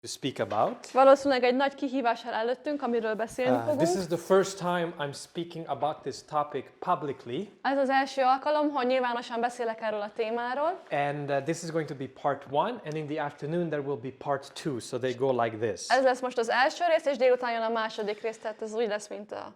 to speak about. Valószínűleg egy nagy kihívás áll előttünk, amiről beszélni fogunk. This is the first time I'm speaking about this topic publicly. Ez az első alkalom, hogy nyilvánosan beszélek erről a témáról. And this is going to be part 1, and in the afternoon there will be part 2, so they go like this. Ez lesz most az első rész, és délután jön a második rész, tehát ez úgy lesz, mint a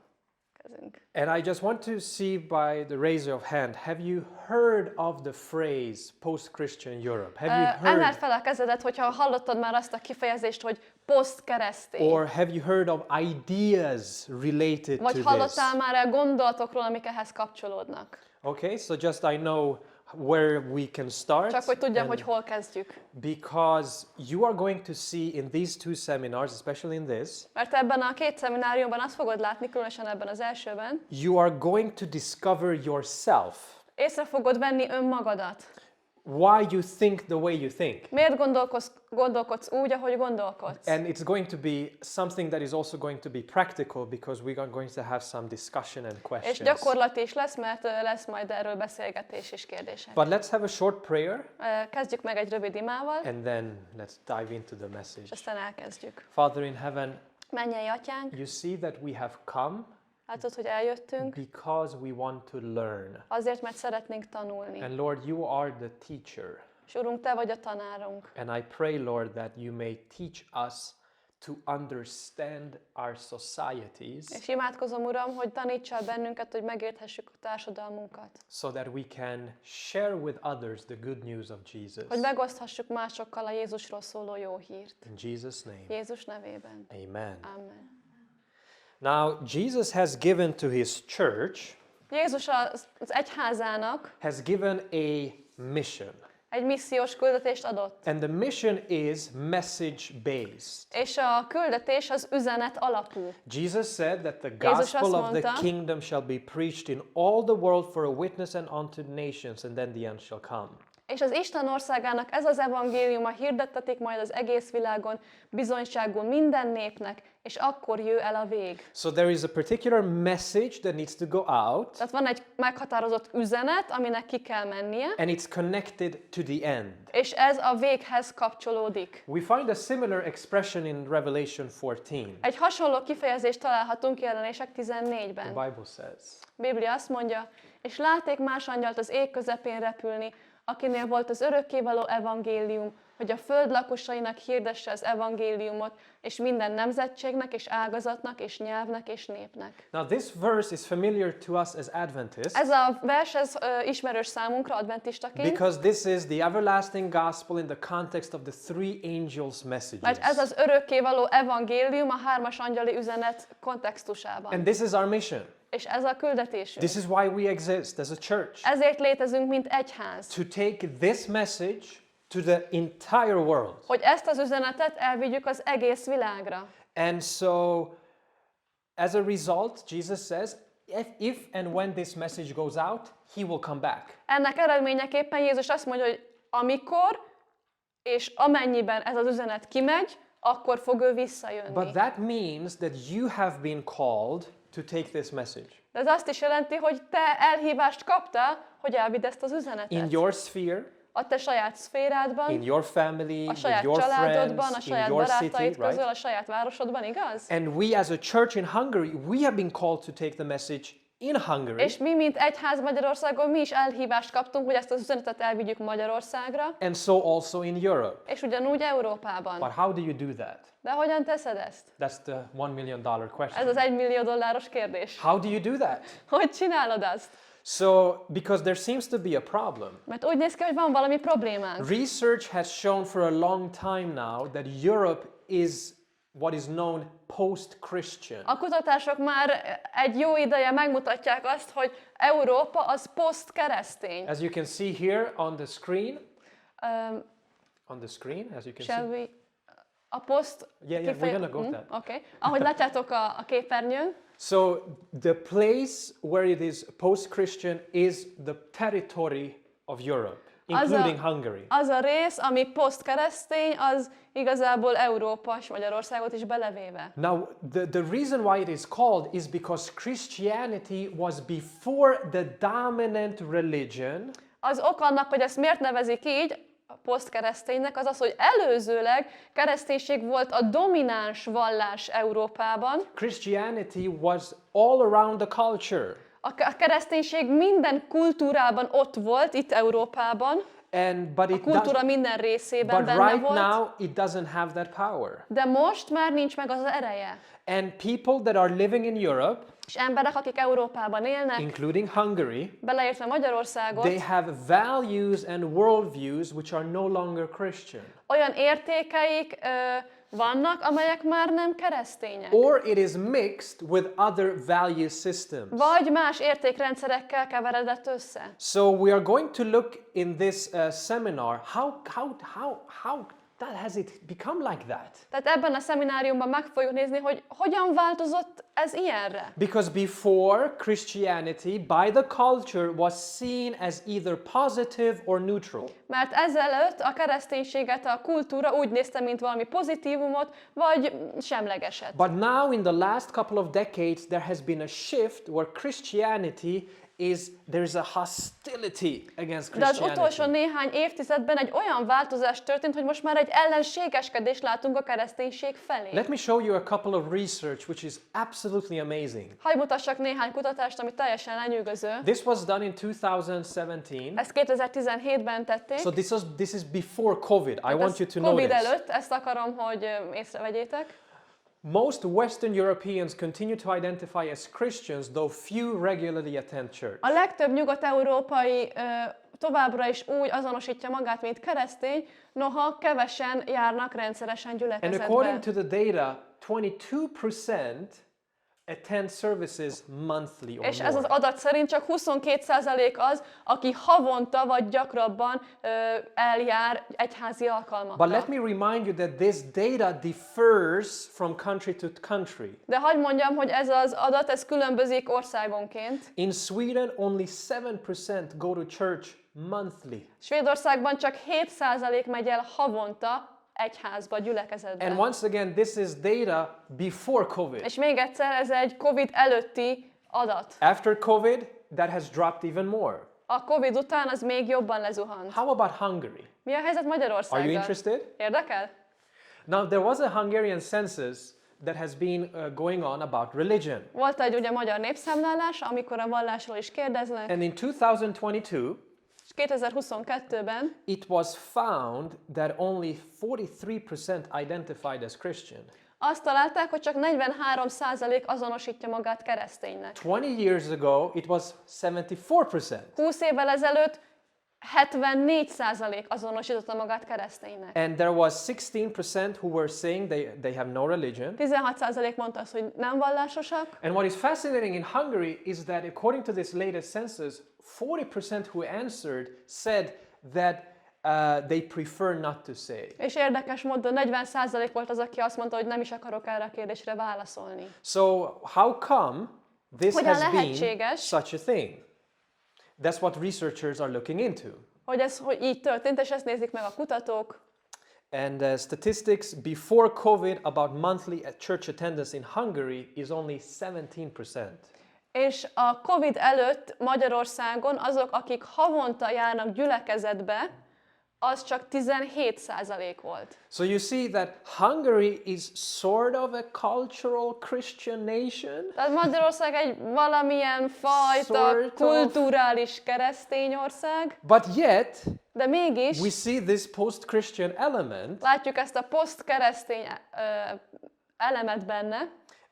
kezünk. And I just want to see by the raise of hand, have you heard of the phrase post-Christian Europe? Have you Emeld heard, fel a kezedet, hogyha hallottad már azt a kifejezést, hogy posztkeresztény. or have you heard of ideas related to Vagy this? hallottál már gondolatokról, amik ehhez kapcsolódnak. Okay, so just I know where we can start. Csak hogy tudjam, and hogy hol kezdjük. because you are going to see in these two seminars, especially in this, Mert ebben a két szemináriumban azt fogod látni, különösen ebben az elsőben, you are going to discover yourself. észre fogod venni önmagadat. Why you think the way you think. Miért gondolkodsz úgy, ahogy gondolkodsz? And it's going to be something that is also going to be practical because we are going to have some discussion and És questions. gyakorlati is lesz, mert lesz majd erről beszélgetés és kérdések. But let's have a short prayer Kezdjük meg egy rövid imával, and then let's dive into the és message. aztán elkezdjük. Father in heaven, Mennyei Atyánk, you see that we have come látod, hogy eljöttünk, because we want to learn. azért, mert szeretnénk tanulni. And Lord, you are the teacher. És Urunk, Te vagy a tanárunk. And I pray, Lord, that you may teach us to understand our societies És imádkozom, Uram, hogy taníts el bennünket, hogy megérthessük a társadalmunkat. so that we can share with others the good news of Jesus. Hogy megoszthassuk másokkal a Jézusról szóló jó hírt. In Jesus' name, Jézus nevében. amen. Amen. Now, Jesus has given to his church, Jézus az egyházának has given a mission. egy missziós küldetést adott. And the mission is message-based. És a küldetés az üzenet alapú. Jesus said that the Jézus gospel azt of the mondta, kingdom shall be preached in all the world for a witness and unto nations, and then the end shall come. És az Isten országának ez az evangéliuma hirdettetik majd az egész világon, bizonyságul minden népnek, és akkor jöjj el a vég. So there is a particular message that needs to go out, Tehát van egy meghatározott üzenet, aminek ki kell mennie, and it's connected to the end. és ez a véghez kapcsolódik. We find a similar expression in Revelation 14. Egy hasonló kifejezést találhatunk Jelenések The 14-ben. Bible says, A Biblia azt mondja, és látték más angyalt az ég közepén repülni, akinél volt az örökkévaló evangélium, hogy a föld lakosainak hirdesse az evangéliumot, és minden nemzetségnek, és ágazatnak, és nyelvnek, és népnek. now this verse is familiar to us as Adventists Ez a vers ismerős számunkra adventistaként, because this is the everlasting gospel in the context of the three angels' messages. mert ez az örökkévaló evangélium a Hármas Angyali Üzenet kontextusában. And this is our mission. És ez a küldetésünk. This is why we exist as a church. Ezért létezünk, mint egyház. To take this message to the entire world. Hogy ezt az üzenetet elvigyük az egész világra. And so, as a result, Jesus says, if and when this message goes out, he will come back. Ennek eredményeképpen Jézus azt mondja, hogy amikor és amennyiben ez az üzenet kimegy, akkor fog ő visszajönni. But that means that you have been called to take this message. De ez azt is jelenti, hogy te elhívást kaptál, hogy elvidd ezt az üzenetet. In your sphere, A te saját szférádban, in your family, a with saját your családodban, a friends, in saját your city, barátaid közül, right? a saját városodban, igaz? And we as a church in Hungary, we have been called to take the message in Hungary. És mi, mint egyház Magyarországon, mi is elhívást kaptunk, hogy ezt az üzenetet elvigyük Magyarországra, And so also in Europe. és ugyanúgy Európában. But how do you do that? De hogyan teszed ezt? That's the $1 million Ez question. az $1 millió kérdés. How do you do that? Hogy csinálod azt? So, because there seems to be a problem. Mert úgy néz ki, hogy van valami problémánk. Research has shown for a long time now that Europe is what is known post-Christian. A kutatások már egy jó ideje megmutatják azt, hogy Európa az posztkeresztény. As you can see here on the screen, as you can Shall see. we? A poszt... Yeah, we're gonna go there. Okay. Ahogy látjátok a képernyőn, So the place where it is post-Christian is the territory of Europe, including Hungary. Az a rész, ami posztkeresztény, az igazából Európa és Magyarországot is belevéve. Now, the reason why it is called is because Christianity was before the dominant religion Az ok annak, hogy ezt miért nevezik így, posztkereszténynek, az az, hogy előzőleg kereszténység volt a domináns vallás Európában. Christianity was all around the culture. A kereszténység minden kultúrában ott volt, itt Európában. But A kultúra minden részében benne right volt. now it doesn't have that power. De most már nincs meg az ereje. And people that are living in Europe, És emberek, akik Európában élnek, including Hungary, beleértve Magyarországot, they have values and worldviews which are no longer Christian. olyan értékeik vannak, amelyek már nem keresztények. Or it is mixed with other value systems. Vagy más értékrendszerekkel keveredett össze. So we are going to look in this seminar how that has it become like that. Tehát ebben a szemináriumban meg fogjuk nézni, hogy hogyan változott ez ilyenre. Because before Christianity by the culture was seen as either positive or neutral. Mert ezelőtt a kereszténységet a kultúra úgy nézte, mint valami pozitívumot, vagy semlegeset. But now in the last couple of decades there has been a shift where Christianity there's a hostility against De az Christianity. utolsó néhány évtizedben egy olyan változás történt, hogy most már egy ellenségeskedést látunk a kereszténység felé. Let me show you a couple of research which is absolutely amazing. Hadd mutassak néhány kutatást, ami teljesen lenyűgöző. This was done in 2017. Ezt 2017-ben tették. So this is before COVID. I want you to know Covid this. előtt, ezt akarom, hogy észrevegyétek. Most Western Europeans continue to identify as Christians, though few regularly attend church. A legtöbb nyugat-európai továbbra is úgy azonosítja magát, mint keresztény, noha kevesen járnak rendszeresen And gyülekezetbe. according to the data, 22% attend services monthly or És ez az more. adat szerint csak 22% az, aki havonta vagy gyakrabban eljár egyházi alkalmakra. But let me remind you that this data differs from country to country. De hadd mondjam, hogy ez az adat, ez különbözik országonként. In Sweden, only 7% go to church monthly. Svédországban csak 7% megy el havonta egyházba, gyülekezetbe. And once again, this is data before COVID. És még egyszer, ez egy Covid előtti adat. After COVID, that has dropped even more. A Covid után az még jobban lezuhant. How about Hungary? Mi a helyzet Magyarországgal? Are you interested? Érdekel? Now, there was a Hungarian census that has been going on about religion. Volt egy ugye magyar népszámlálás, amikor a vallásról is kérdeznek, And in 2022, és 2022-ben it was found that only 43% identified as Christian. azt találták, hogy csak 43% azonosítja magát kereszténynek. 20 years ago, it was 74%. 20 évvel ezelőtt 74% azonosította magát kereszténynek. And there was 16% who were saying they have no religion. 16% mondta azt, hogy nem vallásosak. And what is fascinating in Hungary is that according to this latest census, 40% who answered said that they prefer not to say. És érdekes módon 40% volt az, aki azt mondta, hogy nem is akarok erre a kérdésre válaszolni. So how come this Hogyan has been lehetséges? such a thing? That's what researchers are looking into. Hogy így történt, és ezt nézik meg a kutatók. And statistics before COVID about monthly church attendance in Hungary is only 17%. És a Covid előtt Magyarországon azok, akik havonta járnak gyülekezetbe, az csak 17% volt. So you see that Hungary is sort of a cultural Christian nation. Tehát Magyarország egy valamilyen fajta Sort of. kulturális keresztény ország, But yet, de mégis we see this post-Christian element. látjuk ezt a posztkeresztény elemet benne.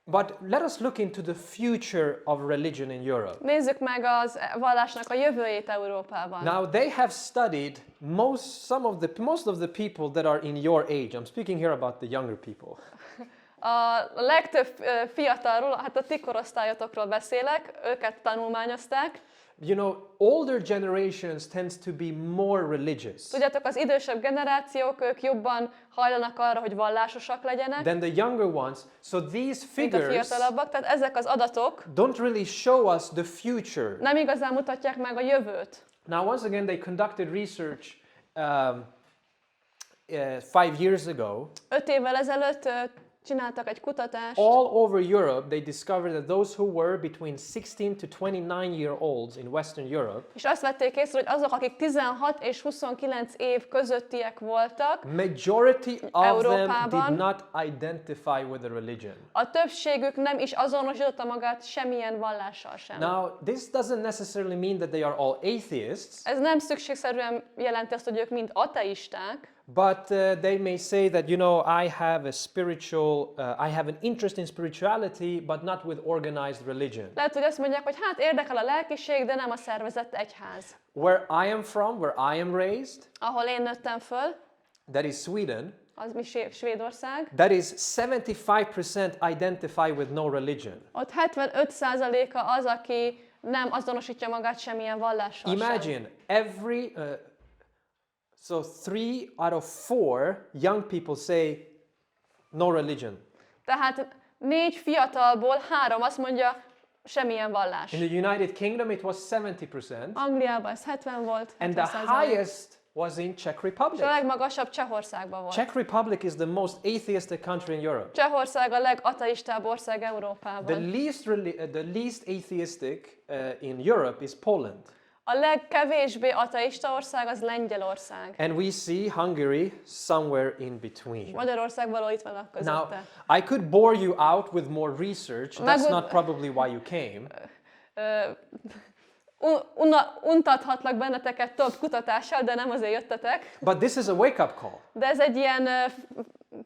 But let us look into the future of religion in Europe. Nézzük meg az vallásnak a jövőjét Európában. Now they have studied most of the people that are in your age. I'm speaking here about the younger people. A legtöbb fiatalról, hát a ti korosztályotokról beszélek, őket tanulmányozták. You know, older generations tends to be more religious Tudjátok, az idősebb generációk, ők jobban hajlanak arra, hogy vallásosak legyenek, than the younger ones. So these mint a figures fiatalabbak. Tehát ezek az adatok don't really show us the future. nem igazán mutatják meg a jövőt. Now, once again, they conducted research 5 years ago, 5 évvel ezelőtt csináltak egy kutatást, all over Europe, they discovered that those who were between 16 to 29-year-olds in Western Europe, és azt vették észre, hogy azok, akik 16 és 29 év közöttiek voltak, majority of them Európában did not identify with a religion. a többségük nem is azonosította magát semmilyen vallással sem. Now, this doesn't necessarily mean that they are all atheists, Ez nem szükségszerűen jelenti azt, hogy ők mind ateisták, but they may say that, you know, I have a spiritual, I have an interest in spirituality, but not with organized religion. lehet, hogy azt mondják, hogy hát érdekel a lelkiség, de nem a szervezett egyház. Where I am from, where I am raised, Ahol én nőttem föl, that is Sweden, az mi Svédország, that is 75% identify with no religion. ott 75%-a az, aki nem azonosítja magát semmilyen vallással sem. Imagine so 3 out of 4 young people say no religion. Tehát 4 fiatalból 3 azt mondja, semmilyen vallás. In the United Kingdom it was 70%, Angliában ez 70 volt, and the 70%. highest was in Czech És Republic. a legmagasabb Csehországban volt. Czech Republic is the most atheistic country in Europe. Csehország a legateistább ország Európában. The least atheistic in Europe is Poland. A legkevésbé ateista ország az Lengyelország. And we see Hungary somewhere in between. Magyarország való itt van a Now, közötte. I could bore you out with more research. That's not probably why you came. Untathatlak benneteket több kutatással, de nem azért jöttetek. But this is a wake-up call. De ez egy ilyen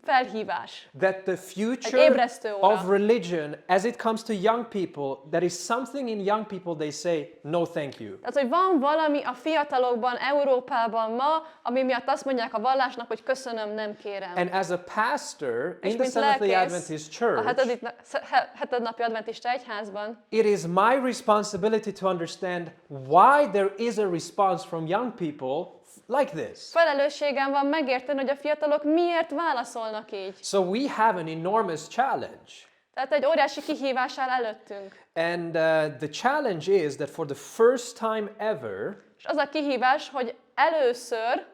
felhívás. That the future ébresztő óra. of religion, as it comes to young people, there is something in young people they say, no thank you. Tehát, hogy van valami a fiatalokban, Európában ma, ami miatt azt mondják a vallásnak, hogy köszönöm, nem kérem. And as a pastor És in the mint Seventh-day lelkész Adventist a Church, Hetednapi Adventista Egyházban, it is my responsibility to understand why there is a response from young people like this. felelősségem van megérteni, hogy a fiatalok miért válaszolnak így. So we have an enormous challenge. Tehát egy óriási kihívás áll előttünk. And the challenge is that for the first time ever, És az a kihívás, hogy először,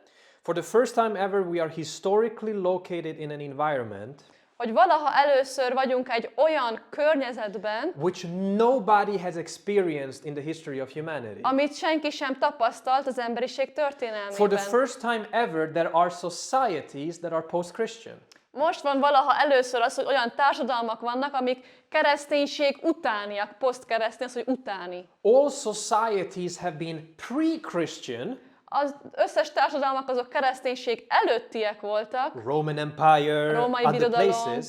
for the first time ever, we are historically located in an environment hogy valaha először vagyunk egy olyan környezetben, which nobody has experienced in the history of humanity. amit senki sem tapasztalt az emberiség For the történelmében. first time ever, there are societies that are post-Christian. Most van valaha először az, hogy olyan társadalmak vannak, amik kereszténység utániak, posztkeresztény, az, hogy utáni. All societies have been pre-Christian. Az összes társadalmak azok kereszténység előttiek voltak, Roman Empire, Római other birodalom. places.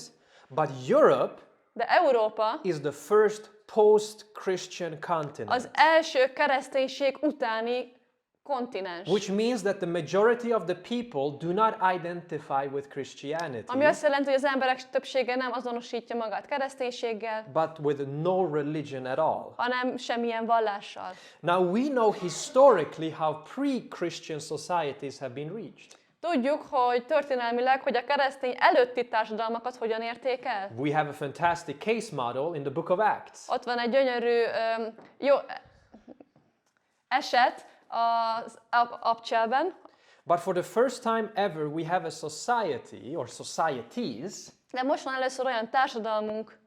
But Europe de Európa is the first post-Christian continent. az első kereszténység utáni kontinens. Which means that the majority of the people do not identify with Christianity, Ami azt jelenti, hogy az emberek többsége nem azonosítja magát kereszténységgel, but with no religion at all. hanem semmilyen vallással. Now we know historically how pre-Christian societies have been reached. Tudjuk, hogy történelmileg, hogy a keresztény előtti társadalmakat hogyan érték el. We have a fantastic case model in the book of Acts. Ott van egy gyönyörű jó eset az Abcselben, But for the first time ever, we have a society or societies de most van először olyan társadalmunk,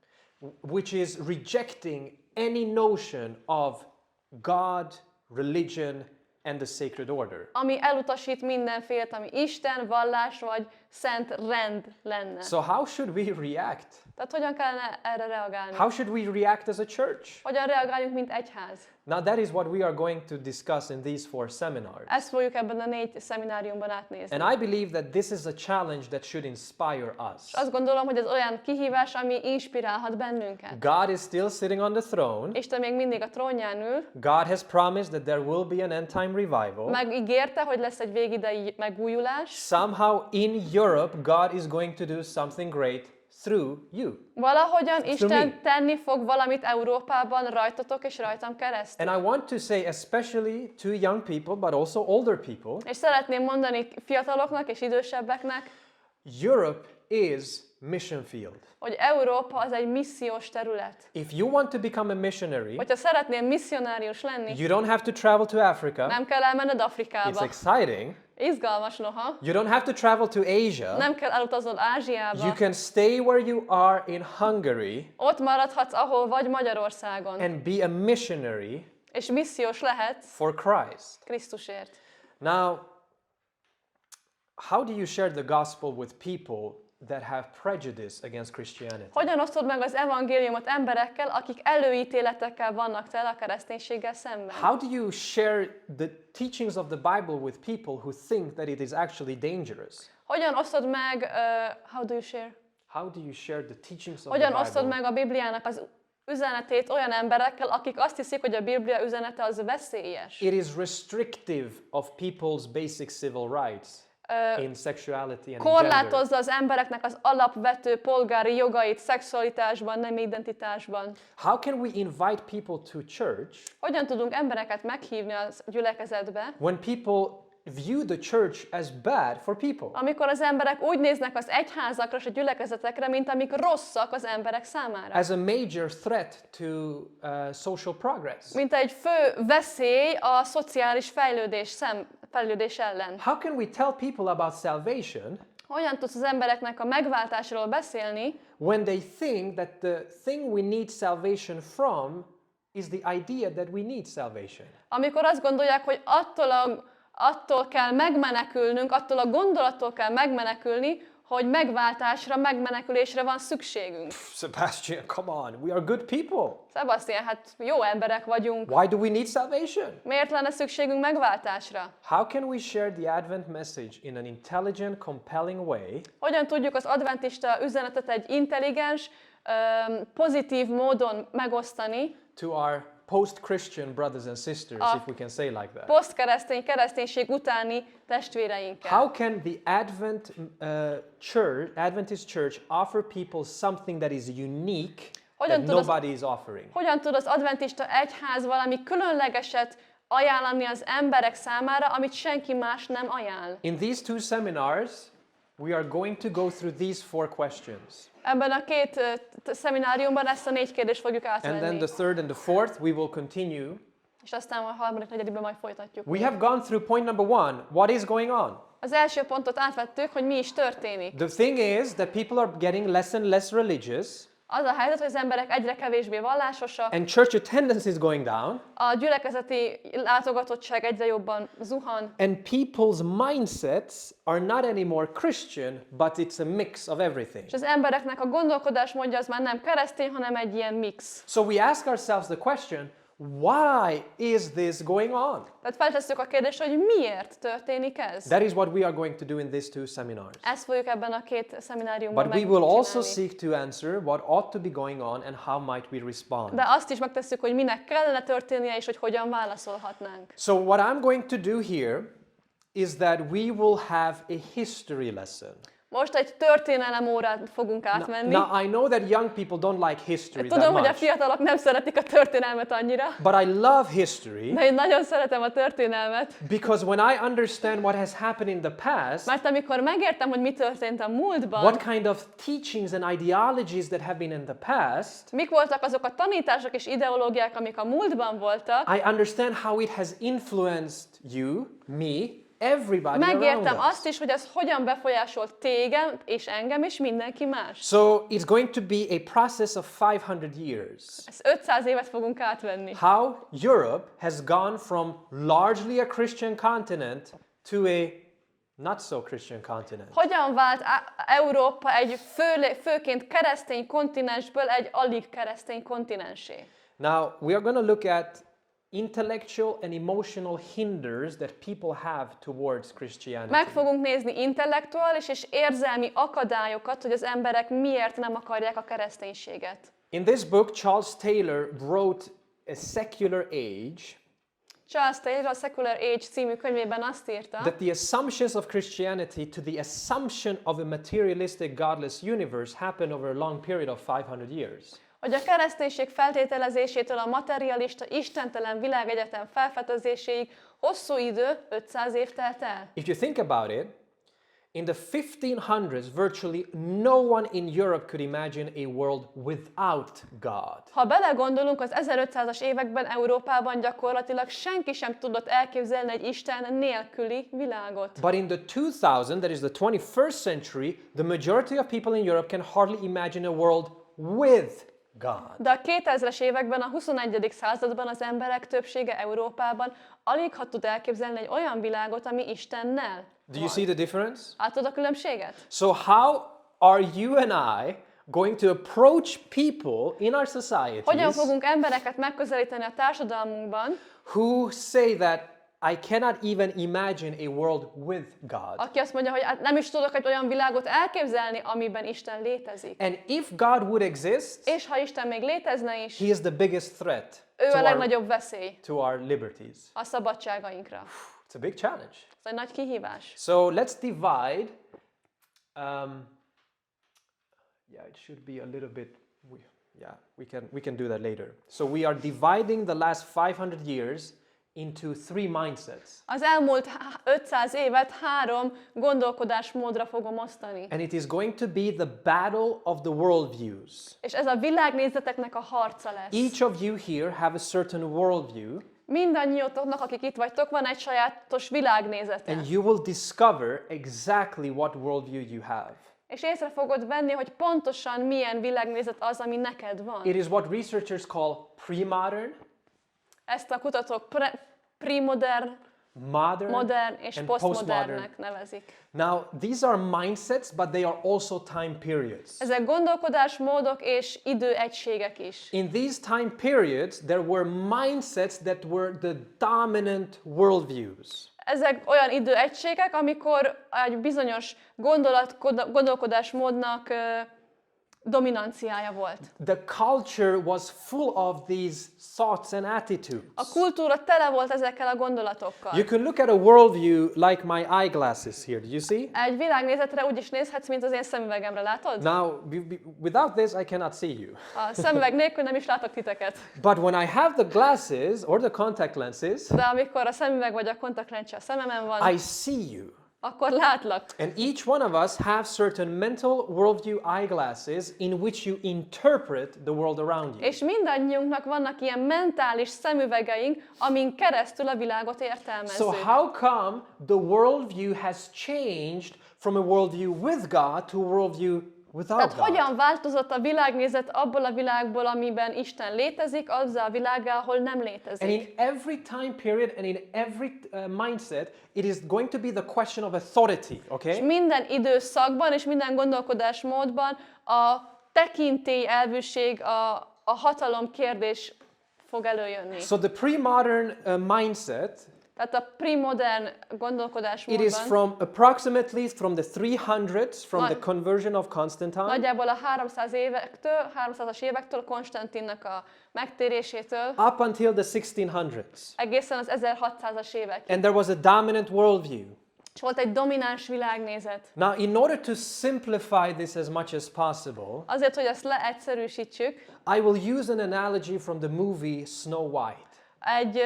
which is rejecting any notion of God, religion, and the sacred order. ami elutasít mindenfélet, ami Isten, vallás vagy szent rend lenne. So how should we react? Tehát hogyan kellene erre reagálni? How should we react as a church? Hogyan reagáljunk, mint egyház? Now that is what we are going to discuss in these 4 seminars. Ezt fogjuk ebben a 4 szemináriumban átnézni. And I believe that this is a challenge that should inspire us. És azt gondolom, hogy ez olyan kihívás, ami inspirálhat bennünket. God is still sitting on the throne. Isten még mindig a trónján ül. God has promised that there will be an end time revival. Megígérte, hogy lesz egy végidei megújulás. Somehow in Europe, God is going to do something great through you. Valahogyan me. Isten tenni fog valamit Európában rajtatok és rajtam keresztül. And I want to say, especially to young people, but also older people, És szeretném mondani fiataloknak és idősebbeknek, Europe is mission field. hogy Európa az egy missziós terület. If you want to become a missionary, Hogyha szeretnél misszionárius lenni, you don't have to travel to Africa. nem kell elmenned It's Afrikába. exciting, Izgalmas noha. You don't have to travel to Asia. Nem kell elutaznod Ázsiába. You can stay where you are in Hungary Ott maradhatsz, ahol vagy Magyarországon. and be a missionary És missziós lehetsz for Christ. Krisztusért. Now, how do you share the gospel with people that have prejudice against Christianity? Hogyan osztod meg az evangéliumot emberekkel, akik előítéletekkel vannak tele a kereszténységgel szemben? How do you share the teachings of the Bible with people who think that it is actually dangerous? Hogyan osztod meg, how do you share? How do you share the teachings of Hogyan the osztod Bible meg a Bibliának az üzenetét olyan emberekkel, akik azt hiszik, hogy a Biblia üzenete az veszélyes? It is restrictive of people's basic civil rights in sexuality and gender. Korlátozza az embereknek az alapvető polgári jogait szexualitásban, nemi identitásban. How can we invite people to church Hogyan tudunk embereket meghívni a gyülekezetbe, when people view the church as bad for people? amikor az emberek úgy néznek az egyházakra és a gyülekezetekre, mint amik rosszak az emberek számára? As a major threat to social progress. Mint egy fő veszély a szociális fejlődés ellen. How can we tell people about salvation Hogyan tudsz az embereknek a megváltásról beszélni, when they think that the thing we need salvation from is the idea that we need salvation? amikor azt gondolják, hogy attól kell megmenekülnünk, attól a gondolattól kell megmenekülni, hogy megváltásra, megmenekülésre van szükségünk. Sebastian, come on, we are good people. Sebastian, hát jó emberek vagyunk. Why do we need salvation? Miért lenne szükségünk megváltásra? How can we share the Advent message in an intelligent, compelling way Hogyan tudjuk az adventista üzenetet egy intelligens, pozitív módon megosztani to our post-Christian brothers and sisters, if we can say like that? kereszténység utáni testvéreinkkel? How can the Adventist Church offer people something that is unique that nobody is offering? Hogyan tud az adventista egyház valami különlegeset ajánlani az emberek számára, amit senki más nem ajánl? In these two seminars, we are going to go through these 4 questions. Ebben a két szemináriumban ezt a 4 kérdést fogjuk And then átvenni. the third and the fourth, we will continue. És aztán a harmadik, negyedikben majd folytatjuk. We have gone through point number 1. What is going on? Az első pontot átvettük, hogy mi is történik. The thing is that people are getting less and less religious. Az a helyzet, hogy az emberek egyre kevésbé vallásosak, And church attendance is going down. a gyülekezeti látogatottság egyre jobban zuhan, And people's mindsets are not anymore Christian, but it's a mix of everything. és az embereknek a gondolkodásmódja az már nem keresztény, hanem egy ilyen mix. So we ask ourselves the question, why is this going on? Tehát feltesszük a kérdést, hogy miért történik ez? That is what we are going to do in these 2 seminars. Ezt fogjuk ebben a 2 szemináriumban But we will also megcsinálni. seek to answer what ought to be going on and how might we respond. De azt is megtesszük, hogy minek kellene történnie, és hogy hogyan válaszolhatnánk. So what I'm going to do here is that we will have a history lesson. Most egy történelem órát fogunk átvenni. Now I know that young people don't like history that Tudom, hogy a much, fiatalok nem szeretik a történelmet annyira, but I love history de én nagyon szeretem a történelmet, because when I understand what has happened in the past, mert amikor megértem, hogy mi történt a múltban, what kind of teachings and ideologies that have been in the past, mik voltak azok a tanítások és ideológiák, amik a múltban voltak, I understand how it has influenced you, me, everybody around megértem us. azt is, hogy ez hogyan befolyásolt tégem és engem és mindenki más. So it's going to be a process of 500 years. Ezt 500 évet fogunk átvenni. How Europe has gone from largely a Christian continent to a not so Christian continent. Hogyan vált Európa egy főként keresztény kontinensből egy alig keresztény kontinensé? Now, we are going to look at intellectual and emotional hinders that people have towards Christianity. Meg fogunk nézni intellektuális és érzelmi akadályokat, hogy az emberek miért nem akarják a kereszténységet. In this book, Charles Taylor wrote A Secular Age. Charles Taylor a Secular Age című könyvében azt írta, That the assumptions of Christianity to the assumption of a materialistic, godless universe happened over a long period of 500 years. hogy a kereszténység feltételezésétől a materialista, istentelen világegyetem felfedezéséig hosszú idő, 500 év telt el. If you think about it, In the 1500s, virtually no one in Europe could imagine a world without God. Ha belegondolunk, az 1500-as években Európában gyakorlatilag senki sem tudott elképzelni egy Isten nélküli világot. But in the 2000, that is the 21st century, the majority of people in Europe can hardly imagine a world with God. De a 2000-es években, a 21. században az emberek többsége Európában alig ha tud elképzelni egy olyan világot, ami Istennel Do you see the difference? Látod a különbséget? So how are you and I going to approach people in our societies Hogyan fogunk embereket megközelíteni a társadalmunkban, who say that I cannot even imagine a world with God? aki azt mondja, hogy hát nem is tudok egy olyan világot elképzelni, amiben Isten létezik. And if God would exist, És ha Isten még létezne is, He is the biggest threat ő a legnagyobb veszély to our liberties. a szabadságainkra. It's a big challenge. Ez egy nagy kihívás. So let's divide. Yeah, it should be a little bit. We can do that later. So we are dividing the last 500 years into 3 mindsets. Az elmúlt 500 évet 3 gondolkodásmódra fogom osztani. And it is going to be the battle of the worldviews. És ez a világnézeteknek a harca lesz. Each of you here have a certain worldview. Mindannyiótoknak, akik itt vagytok, van egy sajátos világnézete. And you will discover exactly what worldview you have. És észre fogod venni, hogy pontosan milyen világnézet az, ami neked van. It is what researchers call pre-modern, Ezt a kutatók premodern, modern és and posztmodernnek nevezik. Now, these are mindsets, but they are also time periods. Ezek gondolkodásmódok és időegységek is. In these time periods, there were mindsets that were the dominant worldviews. Ezek olyan időegységek, amikor egy bizonyos gondolkodásmódnak dominanciája volt. The culture was full of these thoughts and attitudes. A kultúra tele volt ezekkel a gondolatokkal. You can look at a worldview like my eyeglasses here. Do you see? Egy világnézetre úgy is nézhetsz, mint az én szemüvegemre, látod? Now, without this, I cannot see you. A szemüveg nélkül nem is látok titeket. But when I have the glasses or the contact lenses, De amikor a szemüveg vagy a kontaktlencse a szememen van, I see you. akkor látlak. And each one of us have certain mental worldview eyeglasses in which you interpret the world around you. És mindannyiunknak vannak ilyen mentális szemüvegeink, amin keresztül a világot értelmezzük. So how come the worldview has changed from a worldview with God to a worldview without Tehát God? hogyan változott a világnézet abból a világból, amiben Isten létezik, azzal a világgá, ahol nem létezik? And in every time period and in every mindset, it is going to be the question of authority, És okay? minden időszakban és minden gondolkodásmódban a tekintélyelvűség, a hatalom kérdés fog előjönni. So the pre-modern mindset, Tehát a premodern it is gondolkodásmódban from approximately from the 300s, from the conversion of Constantine, nagyjából a 300-as évektől, Konstantinnak a megtérésétől up until the 1600s. egészen az 1600-as évekig. And there was a dominant worldview. És volt egy domináns világnézet. Now, in order to simplify this as much as possible, Azért, hogy ezt leegyszerűsítsük, I will use an analogy from the movie Snow White. egy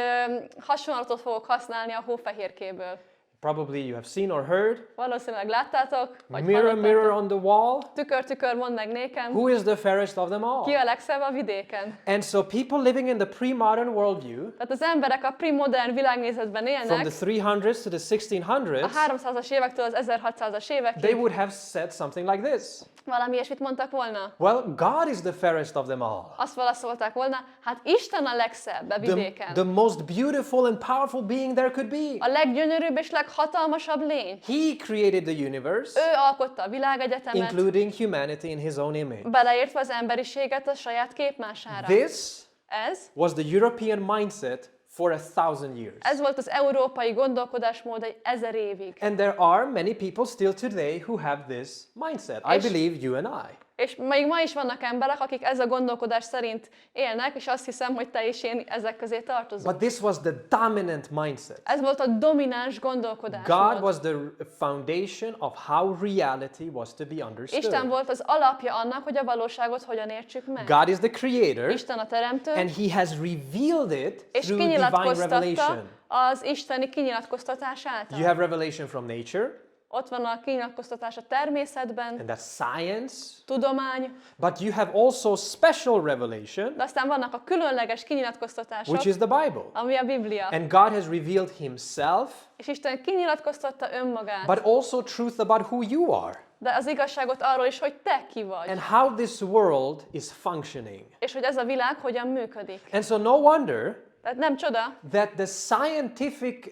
hasonlatot fogok használni a Hófehérkéből. Probably you have seen or heard. Valószínűleg láttátok, vagy Mirror, hallottatok. mirror on the wall. Tükör, tükör, mondd meg nékem, Who is the fairest of them all? ki a legszebb a vidéken. And so people living in the pre-modern worldview, Tehát az emberek a premodern világnézetben from élnek, the 300s to the a 1600s, 300-as évektől az 1600-as they évekig would have said something like this. valami ilyesmit mondtak volna. Well, God is the fairest of them all. Azt válaszolták volna, hát Isten a legszebb a vidéken. The most beautiful and powerful being there could be. A leggyönyörűbb és leghatalmasabb lény. He created the universe, Ő alkotta a világegyetemet, including humanity in his own image. beleértve az emberiséget a saját képmására. This Ez was the European mindset for 1000 years. Ez volt az európai gondolkodásmód egy 1000 évig. And there are many people still today who have this mindset. I believe you and I. És még ma is vannak emberek, akik ez a gondolkodás szerint élnek, és azt hiszem, hogy te és én ezek közé tartozunk. But this was the dominant mindset. Ez volt a domináns gondolkodásmód. God was the foundation of how reality was to be understood. Isten volt az alapja annak, hogy a valóságot hogyan értsük meg. God is the creator, Isten a teremtő, and he has revealed it és through divine kinyilatkoztatta revelation. az isteni kinyilatkoztatás által. You have revelation from nature, Ott van a kinyilatkoztatás a természetben, and that's science. tudomány, But you have also special revelation, de aztán vannak a különleges kinyilatkoztatások, which is the Bible. ami a Biblia. And God has revealed himself, És Isten kinyilatkoztatta önmagát, but also truth about who you are de az igazságot arról is, hogy te ki vagy, and how this world is functioning. és hogy ez a világ hogyan működik. And so no wonder Tehát nem csoda, that the scientific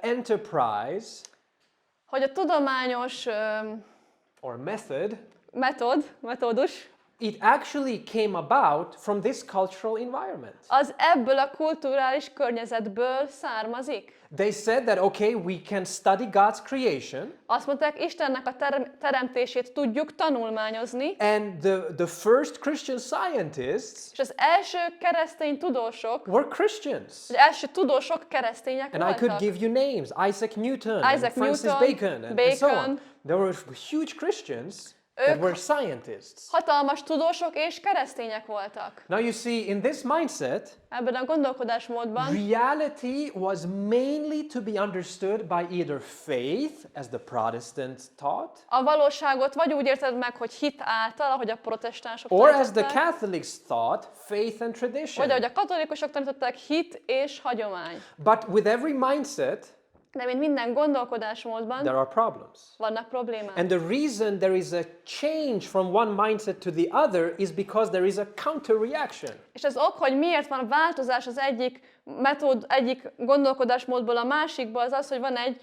enterprise hogy a tudományos or method, metódus, it actually came about from this cultural environment. az ebből a kulturális környezetből származik. They said that, okay, we can study God's creation, Azt mondták, Istennek a teremtését tudjuk tanulmányozni, and the first Christian scientists és az első keresztény tudósok, were Christians. az első tudósok keresztények And I could voltak. give you names, Isaac Newton, and Isaac Francis Newton, Bacon, and so on. Bacon. There were huge Christians that were scientists. Hatalmas tudósok és keresztények voltak. Now you see, in this mindset, Ebben a gondolkodásmódban reality was mainly to be understood by either faith, as the Protestants taught, a valóságot vagy úgy érted meg, hogy hit által, ahogy a protestánsok or as the tanították, Catholics thought, faith and tradition. vagy ahogy a katolikusok tanították, hit és hagyomány. But with every mindset, De mint minden gondolkodásmódban there are problems. vannak problémák. And the reason there is a change from one mindset to the other is because there is a counter reaction. És az ok, hogy miért van változás az egyik gondolkodásmódból a másikba, az az, hogy van egy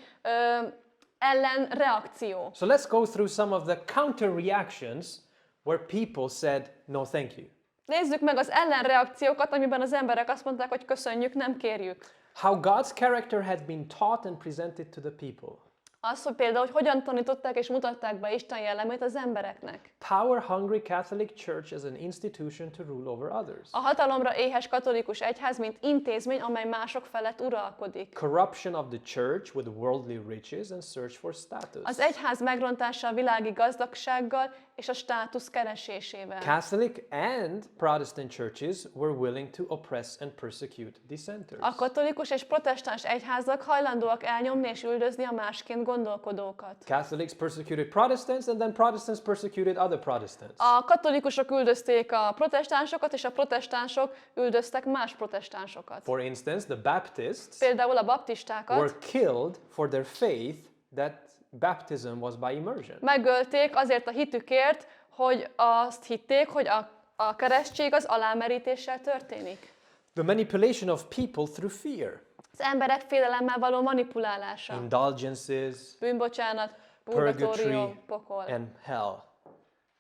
ellenreakció. So let's go through some of the counter reactions where people said, no, thank you. Nézzük meg az ellenreakciókat, amiben az emberek azt mondták, hogy köszönjük, nem kérjük. How God's character had been taught and presented to the people. Az, hogy például, hogy hogyan tanították és mutatták be Isten jellemét az embereknek. Power-hungry Catholic Church as an institution to rule over others. A hatalomra éhes katolikus egyház, mint intézmény, amely mások felett uralkodik. Corruption of the church with worldly riches and search for status. Az egyház megrontása a világi gazdagsággal és a státusz keresésével. Catholic and Protestant churches were willing to oppress and persecute dissenters. A katolikus és protestáns egyházak hajlandóak elnyomni és üldözni a másként gondolkodókat. Catholics persecuted Protestants and then Protestants persecuted other Protestants. A katolikusok üldözték a protestánsokat, és a protestánsok üldöztek más protestánsokat. For instance, the Baptists Például a baptistákat were killed for their faith that baptism was by immersion. megölték azért a hitükért, hogy azt hitték, hogy a keresztség az alámerítéssel történik. The manipulation of people through fear. Az emberek félelemmel való manipulálása. Indulgences, Bűnbocsánat, purgatory, purgatórium, pokol. and hell.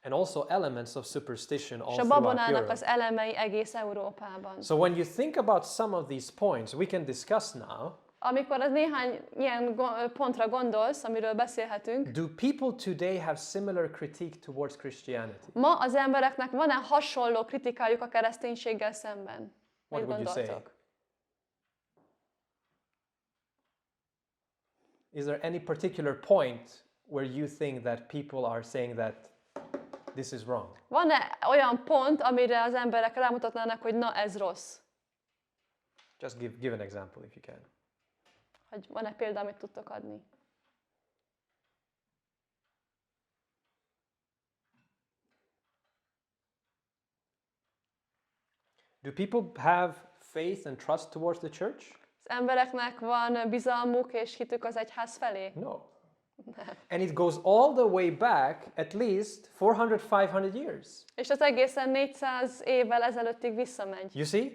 And also elements of superstition all És a throughout babonának Europe. az elemei egész Európában. So when you think about some of these points, we can discuss now. Amikor az néhány ilyen pontra gondolsz, amiről beszélhetünk, Do people today have similar critique towards Christianity? ma az embereknek van-e hasonló kritikájuk a kereszténységgel szemben? What Mit would you say? gondoltok? Is there any particular point where you think that people are saying that this is wrong? Van-e olyan pont, amire az emberek rámutatnának, hogy na ez rossz? Just give an example if you can. Hogy van-e példa, amit tudtok adni? Do people have faith and trust towards the church? Az embereknek van bizalmuk és hitük az egyház felé? No. And it goes all the way back at least 400-500 years. És az egészen 400 évvel ezelőttig visszamegy. You see?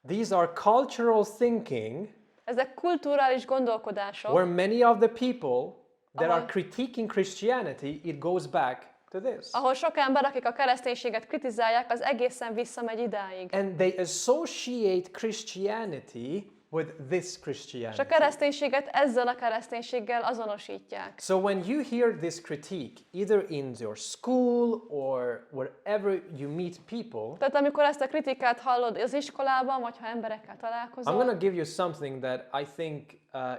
These are cultural thinking Ezek kulturális gondolkodások, where many of the people that are Ahol- critiquing Christianity, it goes back to this. ahol sok ember, akik a kereszténységet kritizálják, az egészen visszamegy idáig. And they associate Christianity with this És a Christianity. kereszténységet ezzel a kereszténységgel azonosítják. So when you hear this critique, either in your school or wherever you meet people, Tehát amikor ezt a kritikát hallod az iskolában, vagy ha emberekkel I'm találkozol, going to give you something that I think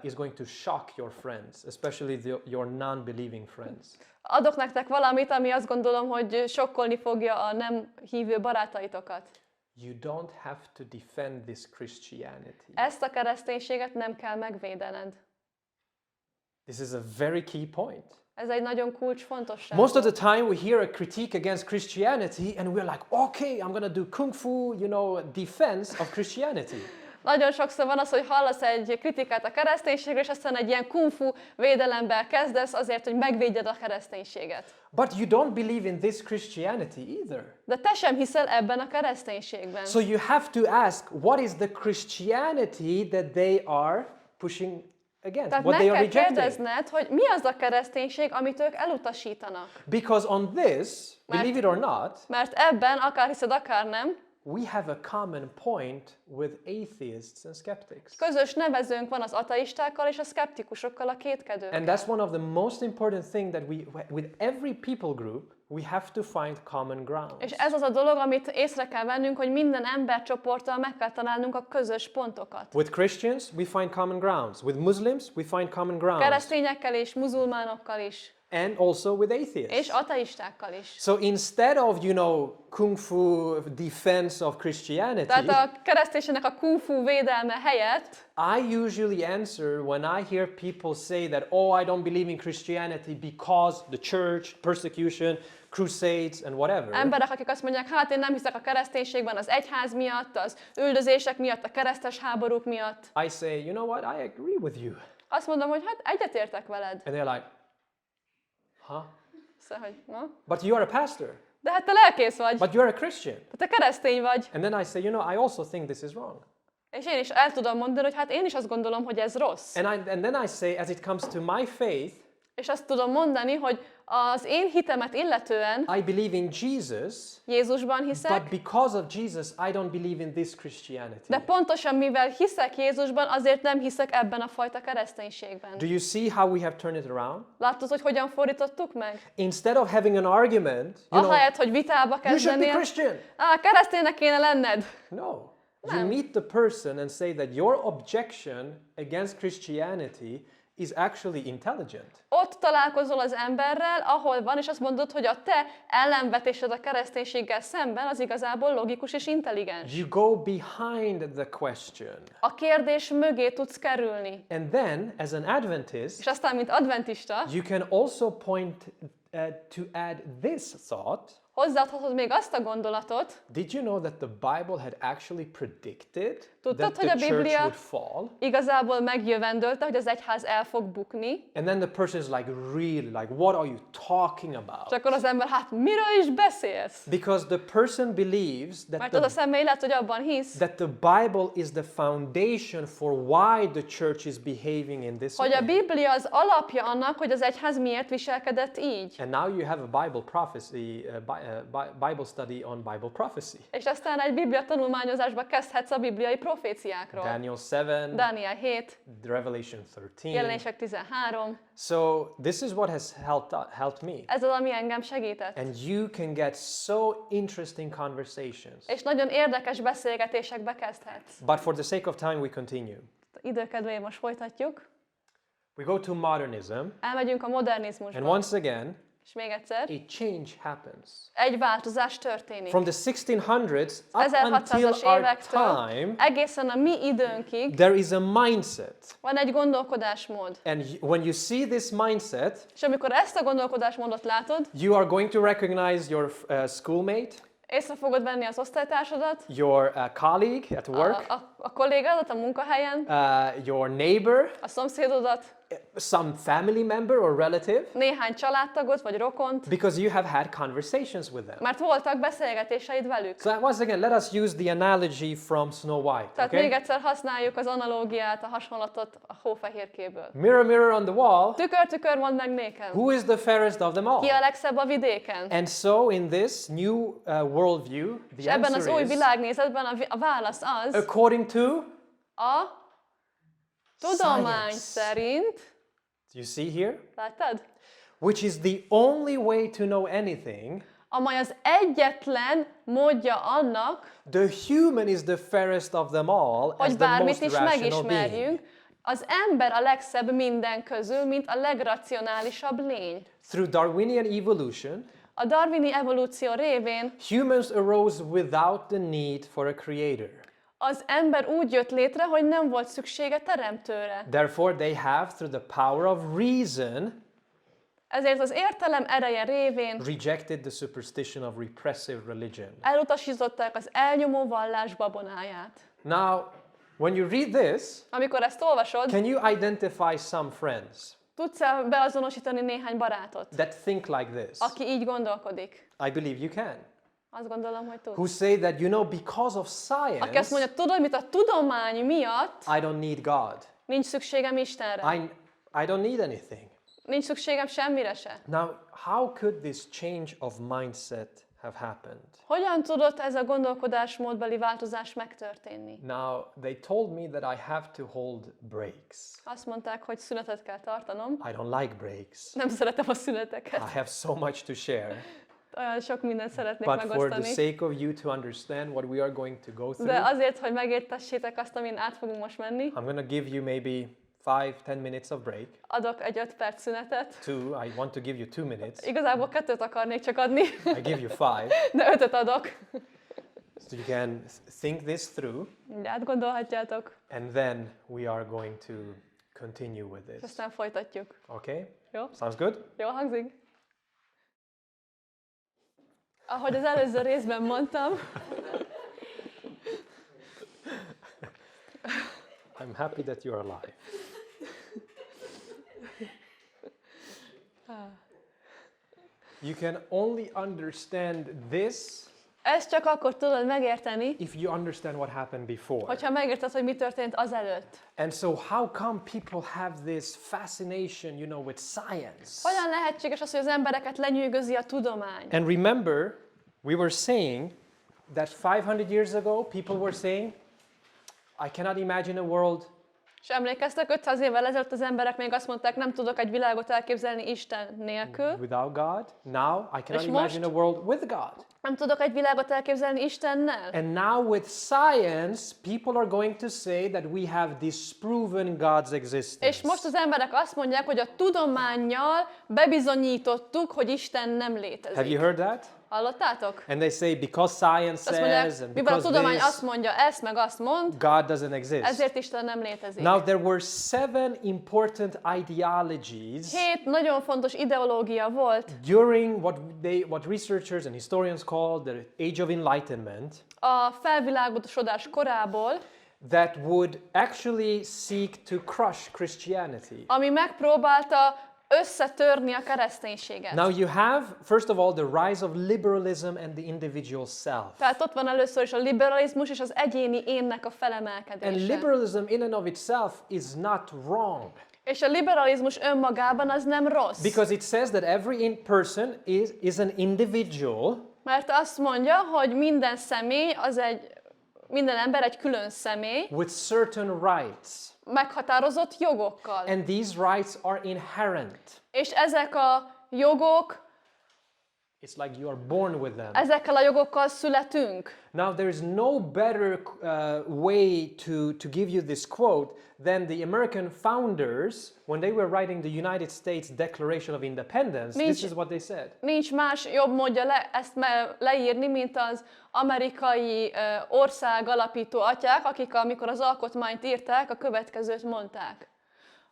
is going to shock your friends, especially your non-believing friends. adok nektek valamit, ami azt gondolom, hogy sokkolni fogja a nem hívő barátaitokat. You don't have to defend this Christianity. Ezt a kereszténységet nem kell megvédened. This is a very key point. Ez egy nagyon kulcsfontosságú. Most of the time we hear a critique against Christianity and we're like, okay, I'm going to do kung fu, defense of Christianity. Nagyon sokszor van az, hogy hallasz egy kritikát a kereszténységre, és aztán egy ilyen kung fu védelemmel kezdesz azért, hogy megvédjed a kereszténységet. But you don't believe in this Christianity either. De te sem hiszel ebben a kereszténységben. So you have to ask, what is the Christianity that they are pushing against? Tehát What meg they are kell rejecting? kérdezned, hogy mi az a kereszténység, amit ők elutasítanak. Because on this, believe it or not, Mert ebben, akár hiszed, akár nem, we have a common point with atheists and skeptics. közös nevezőnk van az ateistákkal és a szkeptikusokkal, a kétkedőkkel. And that's one of the most important thing that with every people group, we have to find common ground. És ez az a dolog, amit észre kell vennünk, hogy minden embercsoporttal meg kell találnunk a közös pontokat. With Christians, we find common grounds. With Muslims, we find common grounds. Keresztényekkel és muzulmánokkal is. And also with És atheists. ateistákkal is. So instead of, kung fu defense of Christianity, Tehát a kereszténységnek a kung fu védelme helyett I usually answer when I hear people say that, oh, I don't believe in Christianity because the church, persecution, crusades, and whatever. emberek, akik azt mondják, hát én nem hiszek a kereszténységben az egyház miatt, az üldözések miatt, a keresztes háborúk miatt. I say, you know what, I agree with you. Azt mondom, hogy hát egyetértek veled. And they're like, huh? Szóval, hogy na? But you are a pastor. De hát te lelkész vagy, But you're a Christian. te keresztény vagy. And then I say, I also think this is wrong. És én is el tudom mondani, hogy hát én is azt gondolom, hogy ez rossz. And then I say, as it comes to my faith, És azt tudom mondani, hogy az én hitemet illetően I believe in Jesus, Jézusban but hiszek, because of Jesus, I don't believe in this Christianity. de pontosan mivel hiszek Jézusban, azért nem hiszek ebben a fajta kereszténységben. Do you see how we have turned it around? Látod, hogy hogyan fordítottuk meg? Instead of having an argument, Ahelyett, hogy vitába you should be kezdenél, Christian. kereszténynek kéne lenned. No. You meet the person and say that your objection against Christianity is actually intelligent. Ott találkozol az emberrel, ahol van, és azt mondod, hogy a te ellenvetésed a kereszténységgel szemben az igazából logikus és intelligens. You go behind the question. A kérdés mögé tudsz kerülni. And then, as an Adventist, És aztán, mint adventista, you can also point to add this thought. hozzáadhatod még azt a gondolatot, Did you know that the Bible had actually predicted Tudtad, that hogy the a church Biblia would fall? igazából megjövendölte, hogy az egyház el fog bukni, And then the person is like, really? Like, what are you talking about? és akkor az ember, hát miről is beszélsz? Because the person believes Mert az a személy lehet, hogy abban hisz, that the Bible is the foundation for why the church is behaving in this hogy a way. Biblia az alapja annak, hogy az egyház miért viselkedett így. And now you have a Bible prophecy, Bible study on Bible prophecy. És aztán egy Biblia tanulmányozásba kezdhetsz a bibliai proféciákról. Daniel 7, Dániel 7, Revelation 13. Jelenések 13. So this is what has helped me. Ez az, ami engem segített. And you can get so interesting conversations. És nagyon érdekes beszélgetésekbe kezdhetsz. But for the sake of time, we continue. Időkedvéért most folytatjuk. We go to modernism, Elmegyünk a modernizmusba. and once again, És még egyszer, a change happens. egy változás történik. From the 1600s up until 1600-as our évektől time, egészen a mi időnkig there is a mindset. van egy gondolkodásmód. And when you see this mindset, És amikor ezt a gondolkodásmódot látod, you are going to recognize your schoolmate, észre fogod venni az osztálytársadat, your colleague at work, a kollégádat a munkahelyen, your neighbor, a szomszédodat, some family member or relative, néhány családtagot vagy rokont, because you have had conversations with them. mert voltak beszélgetéseid velük. So once again, let us use the analogy from Snow White. Tehát még Okay? egyszer használjuk az analógiát, a hasonlatot a hófehérkéből. Mirror, mirror on the wall, Tükör, tükör, mondd meg nékem. who is the fairest of them all? Ki a legszebb a vidéken? And so in this new worldview, És the ebben az answer új is, világnézetben a válasz az, according to, a tudomány science. szerint, you see here, láttad? which is the only way to know anything, Amely az egyetlen módja annak, the human is the fairest of them all, as hogy the bármit most is rational being. megismerjünk, az ember a legszebb minden közül, mint a legracionálisabb lény. Through Darwinian evolution, A darwini evolúció révén humans arose without the need for a creator. Az ember úgy jött létre, hogy nem volt szüksége teremtőre. Therefore, they have, through the power of reason, Ezért az értelem ereje révén rejected the superstition of repressive religion. elutasították az elnyomó vallás babonáját. Now, when you read this, Amikor ezt olvasod, can you identify some friends tudsz-e beazonosítani néhány barátot, that think like this? aki így gondolkodik? I believe you can. Azt gondolom, hogy Who tudsz. say that, because of Aki azt science, mondja, tudod mit, a tudomány miatt I don't need God. nincs szükségem Istenre. I don't need anything. Nincs szükségem semmire se. Now, how could this change of mindset have happened? Hogyan tudott ez a gondolkodásmódbeli változás megtörténni? Now, they told me that I have to hold breaks. Azt mondták, hogy szünetet kell tartanom. I don't like breaks. Nem szeretem a szüneteket. I have so much to share. Olyan sok mindent szeretnék But for the megosztani. sake of you to understand what we are going to go De through, azért, hogy megértessétek azt, amin át fogunk most menni, I'm going to give you maybe 5-10 minutes of break. adok egy 5 perc szünetet. I want to give you 2 minutes. Igazából 2-t akarnék csak adni, I give you 5. de 5-öt adok. So you can think this through, De átgondolhatjátok, and then we are going to continue with és this. aztán folytatjuk. Okay? Jó? Sounds good? Jól hangzik? Ahogy az előző részben mondtam, I'm happy that you're alive. You can only understand this ezt csak akkor tudod megérteni, if you understand what happened before. hogyha megérted, hogy mi történt azelőtt. And so how come people have this fascination, with science? Hogyan lehetséges az, hogy az embereket lenyűgözi a tudomány? And remember, we were saying that 500 years ago, people were saying, I cannot imagine a world És emlékeztek, 500 évvel ezelőtt az emberek még azt mondták, nem tudok egy világot elképzelni Isten nélkül. without God. Now, I cannot És imagine a most? world with God. Nem tudok egy világot elképzelni Istennel. And now with science, people are going to say that we have disproven God's existence. És most az emberek azt mondják, hogy a tudománnyal bebizonyítottuk, hogy Isten nem létezik. Have you heard that? Hallottátok? And they say because science Azt says mondják, and mivel a because tudomány azt this, mondja ezt, meg azt mond, God doesn't exist. ezért Isten nem létezik. Now there were 7 important ideologies 7 nagyon fontos ideológia volt during what researchers and historians call the Age of Enlightenment a felvilágosodás korából, that would actually seek to crush Christianity. ami megpróbálta összetörni a kereszténységet. Now you have, first of all, the rise of liberalism and the individual self. Tehát ott van először is a liberalizmus és az egyéni énnek a And felemelkedése. liberalism in and of itself is not wrong. És a liberalizmus önmagában az nem rossz. Because it says that every person is an individual Mert azt mondja, hogy minden személy, minden ember egy külön személy, with certain rights. meghatározott jogokkal. And these rights are inherent. És ezek a jogok, It's like you are born with them. ezekkel a jogokkal születünk. Now, there is no better way to give you this quote than the American founders, when they were writing the United States Declaration of Independence, this is what they said. Nincs más jobb módja ezt leírni, mint az amerikai ország alapító atyák, akik amikor az alkotmányt írták, a következőt mondták.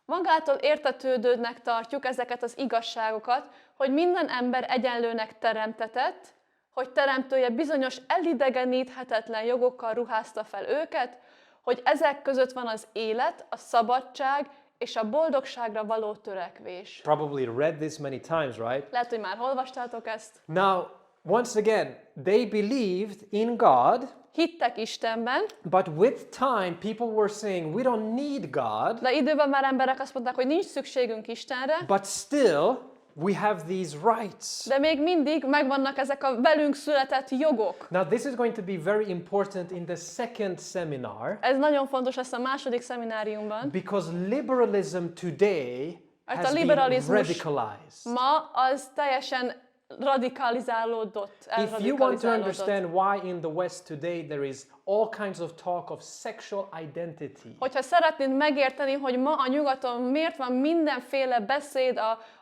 Magától értetődőnek tartjuk ezeket az igazságokat, hogy minden ember egyenlőnek teremtetett, hogy teremtője bizonyos elidegeníthetetlen jogokkal ruházta fel őket, hogy ezek között van az élet, a szabadság és a boldogságra való törekvés. Probably read this many times, right? Lehet, hogy már olvastátok ezt. Now, once again, they believed in God, Hittek Istenben, but with time people were saying, we don't need God, de időben már emberek azt mondták, hogy nincs szükségünk Istenre, but still we have these rights. de még mindig megvannak ezek a velünk született jogok. Now, this is going to be very important in the second seminar, Ez nagyon fontos lesz a második szemináriumban. because liberalism today Mert a has been liberalizmus radicalized. ma az teljesen radikalizálódott, If you want to understand why in the West today there is all kinds of talk of sexual identity, Hogyha szeretnéd megérteni, hogy ma a nyugaton miért van mindenféle beszéd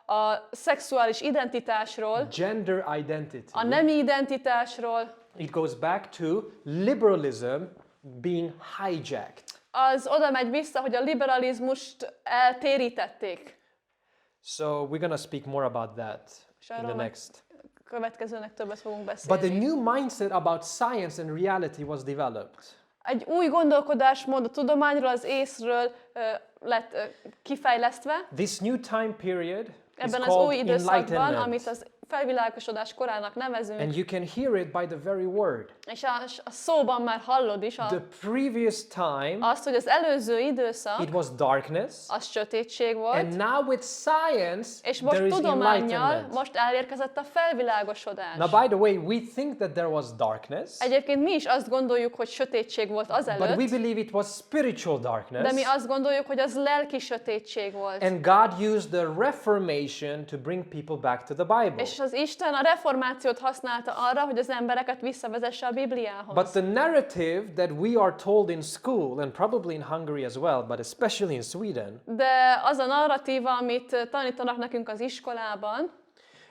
a szexuális identitásról, gender identity, a nemi identitásról, it goes back to liberalism being hijacked. Az oda megy vissza, hogy a liberalizmust eltérítették. So we're going to speak more about that in the next. Következőnek többet fogunk But the beszélni. new mindset about science and reality was developed. Egy új gondolkodásmód a tudományról, az észről lett kifejlesztve. This new time period is Ebben az called új időszakban, enlightenment. amit az felvilágosodás korának nevezünk, And you can hear it by the very word. és a szóban már hallod is The previous time, azt, hogy az előző időszak, it was darkness. az sötétség volt, And now with science, és most there is tudománnyal enlightenment. most elérkezett a felvilágosodás. Now, by the way, we think that there was darkness, Egyébként mi is azt gondoljuk, hogy sötétség volt but we azelőtt, believe it was spiritual de darkness. mi azt gondoljuk, hogy az lelki sötétség volt. And God used the Reformation to bring people back to the Bible. És az Isten a reformációt használta arra, hogy az embereket visszavezesse a Bibliához. But the narrative that we are told in school, and probably in Hungary as well, but especially in Sweden, De az a narratíva, amit tanítanak nekünk az iskolában,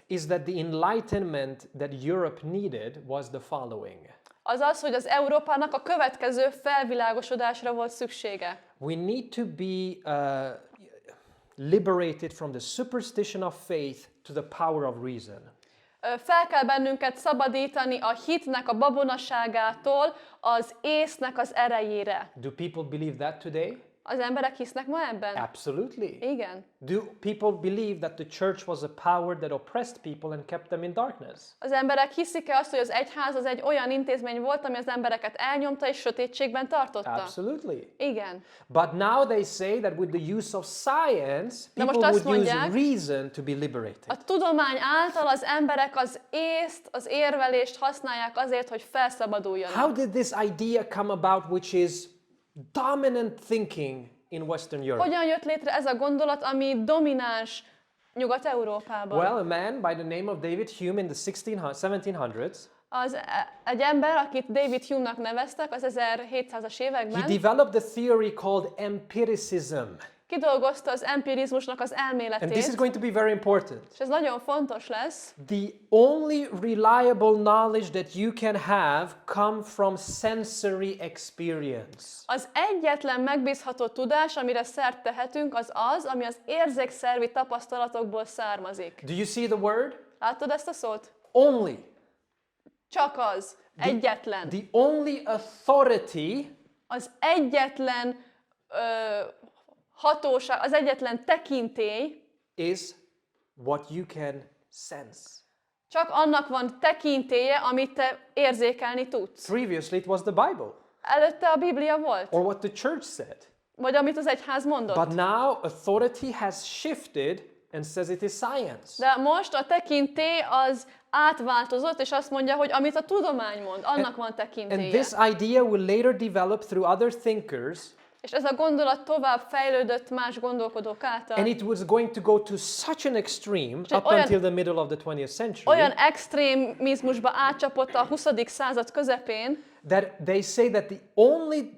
is that the enlightenment that Europe needed was the following. az az, hogy az Európának a következő felvilágosodásra volt szüksége. We need to be liberated from the superstition of faith to the power of reason. Fel kell bennünket szabadítani a hitnek a babonaságától az észnek az erejére. Do people believe that today? Az emberek hisznek ma ebben? Absolutely. Igen. Do people believe that the church was a power that oppressed people and kept them in darkness? Az emberek hiszik-e azt, hogy az egyház az egy olyan intézmény volt, ami az embereket elnyomta és sötétségben tartotta? Absolutely. Igen. But now they say that with the use of science, De most people azt would use mondják, reason to be liberated. A tudomány által az emberek az észt, az érvelést használják azért, hogy felszabaduljanak. How did this idea come about, which is dominant thinking in Western Europe? Hogyan jött létre ez a gondolat, ami domináns Nyugat-Európában? Well, a man by the name of David Hume in the 1700s, Egy ember, akit David Hume-nak neveztek az 1700-as he években, developed a theory called empiricism. kidolgozta az empirizmusnak az And this is elméletét, going to be very important. és ez nagyon fontos lesz. The only reliable knowledge that you can have come from sensory experience. Az egyetlen megbízható tudás, amire szert tehetünk, az az, ami az érzékszervi tapasztalatokból származik. Do you see the word? Látod ezt a szót? Only. Csak az. Egyetlen. The only authority Az egyetlen hatóság, az egyetlen tekintély, is what you can sense. csak annak van tekintélye, amit te érzékelni tudsz. Previously it was the Bible, Előtte a Biblia volt, or what the church said. vagy amit az egyház mondott. But now authority has shifted and says it is science. De most a tekintély az átváltozott, és azt mondja, hogy amit a tudomány mond, annak van And tekintélye. this idea will later develop through other thinkers, És ez a gondolat tovább fejlődött más gondolkodók által. and it was going to go to such an extreme up olyan- until the middle of the 20th century Olyan extrémizmusba átcsapott a 20. század közepén, that they say that the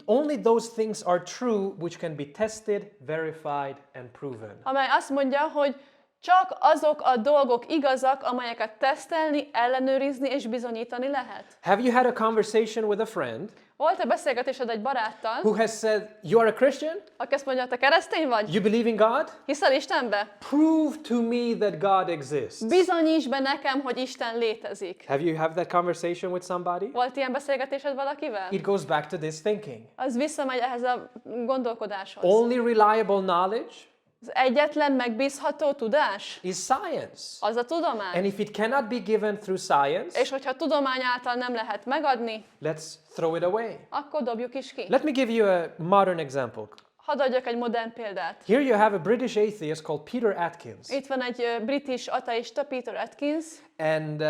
only those things are true which can be tested, verified and proven. amely azt mondja, hogy csak azok a dolgok igazak, amelyeket tesztelni, ellenőrizni és bizonyítani lehet. Have you had a conversation with a friend Volt-e beszélgetésed egy baráttal, who has said, "You are a Christian? aki azt mondja, te keresztény vagy? You believe in God? Hiszel Istenbe? Prove to me that God exists." Bizonyíts be nekem, hogy Isten létezik. Have you had that conversation with somebody? Volt ilyen beszélgetésed valakivel? It goes back to this thinking. Az visszamegy ehhez a gondolkodáshoz. Only reliable knowledge Az egyetlen megbízható tudás, is science. az a tudomány. And if it cannot be given through science, És hogyha tudomány által nem lehet megadni, let's throw it away. akkor dobjuk is ki. Let me give you a modern example. Hadd adjak egy modern példát. Here you have a British atheist called Peter Atkins. Itt van egy british ateista, Peter Atkins, And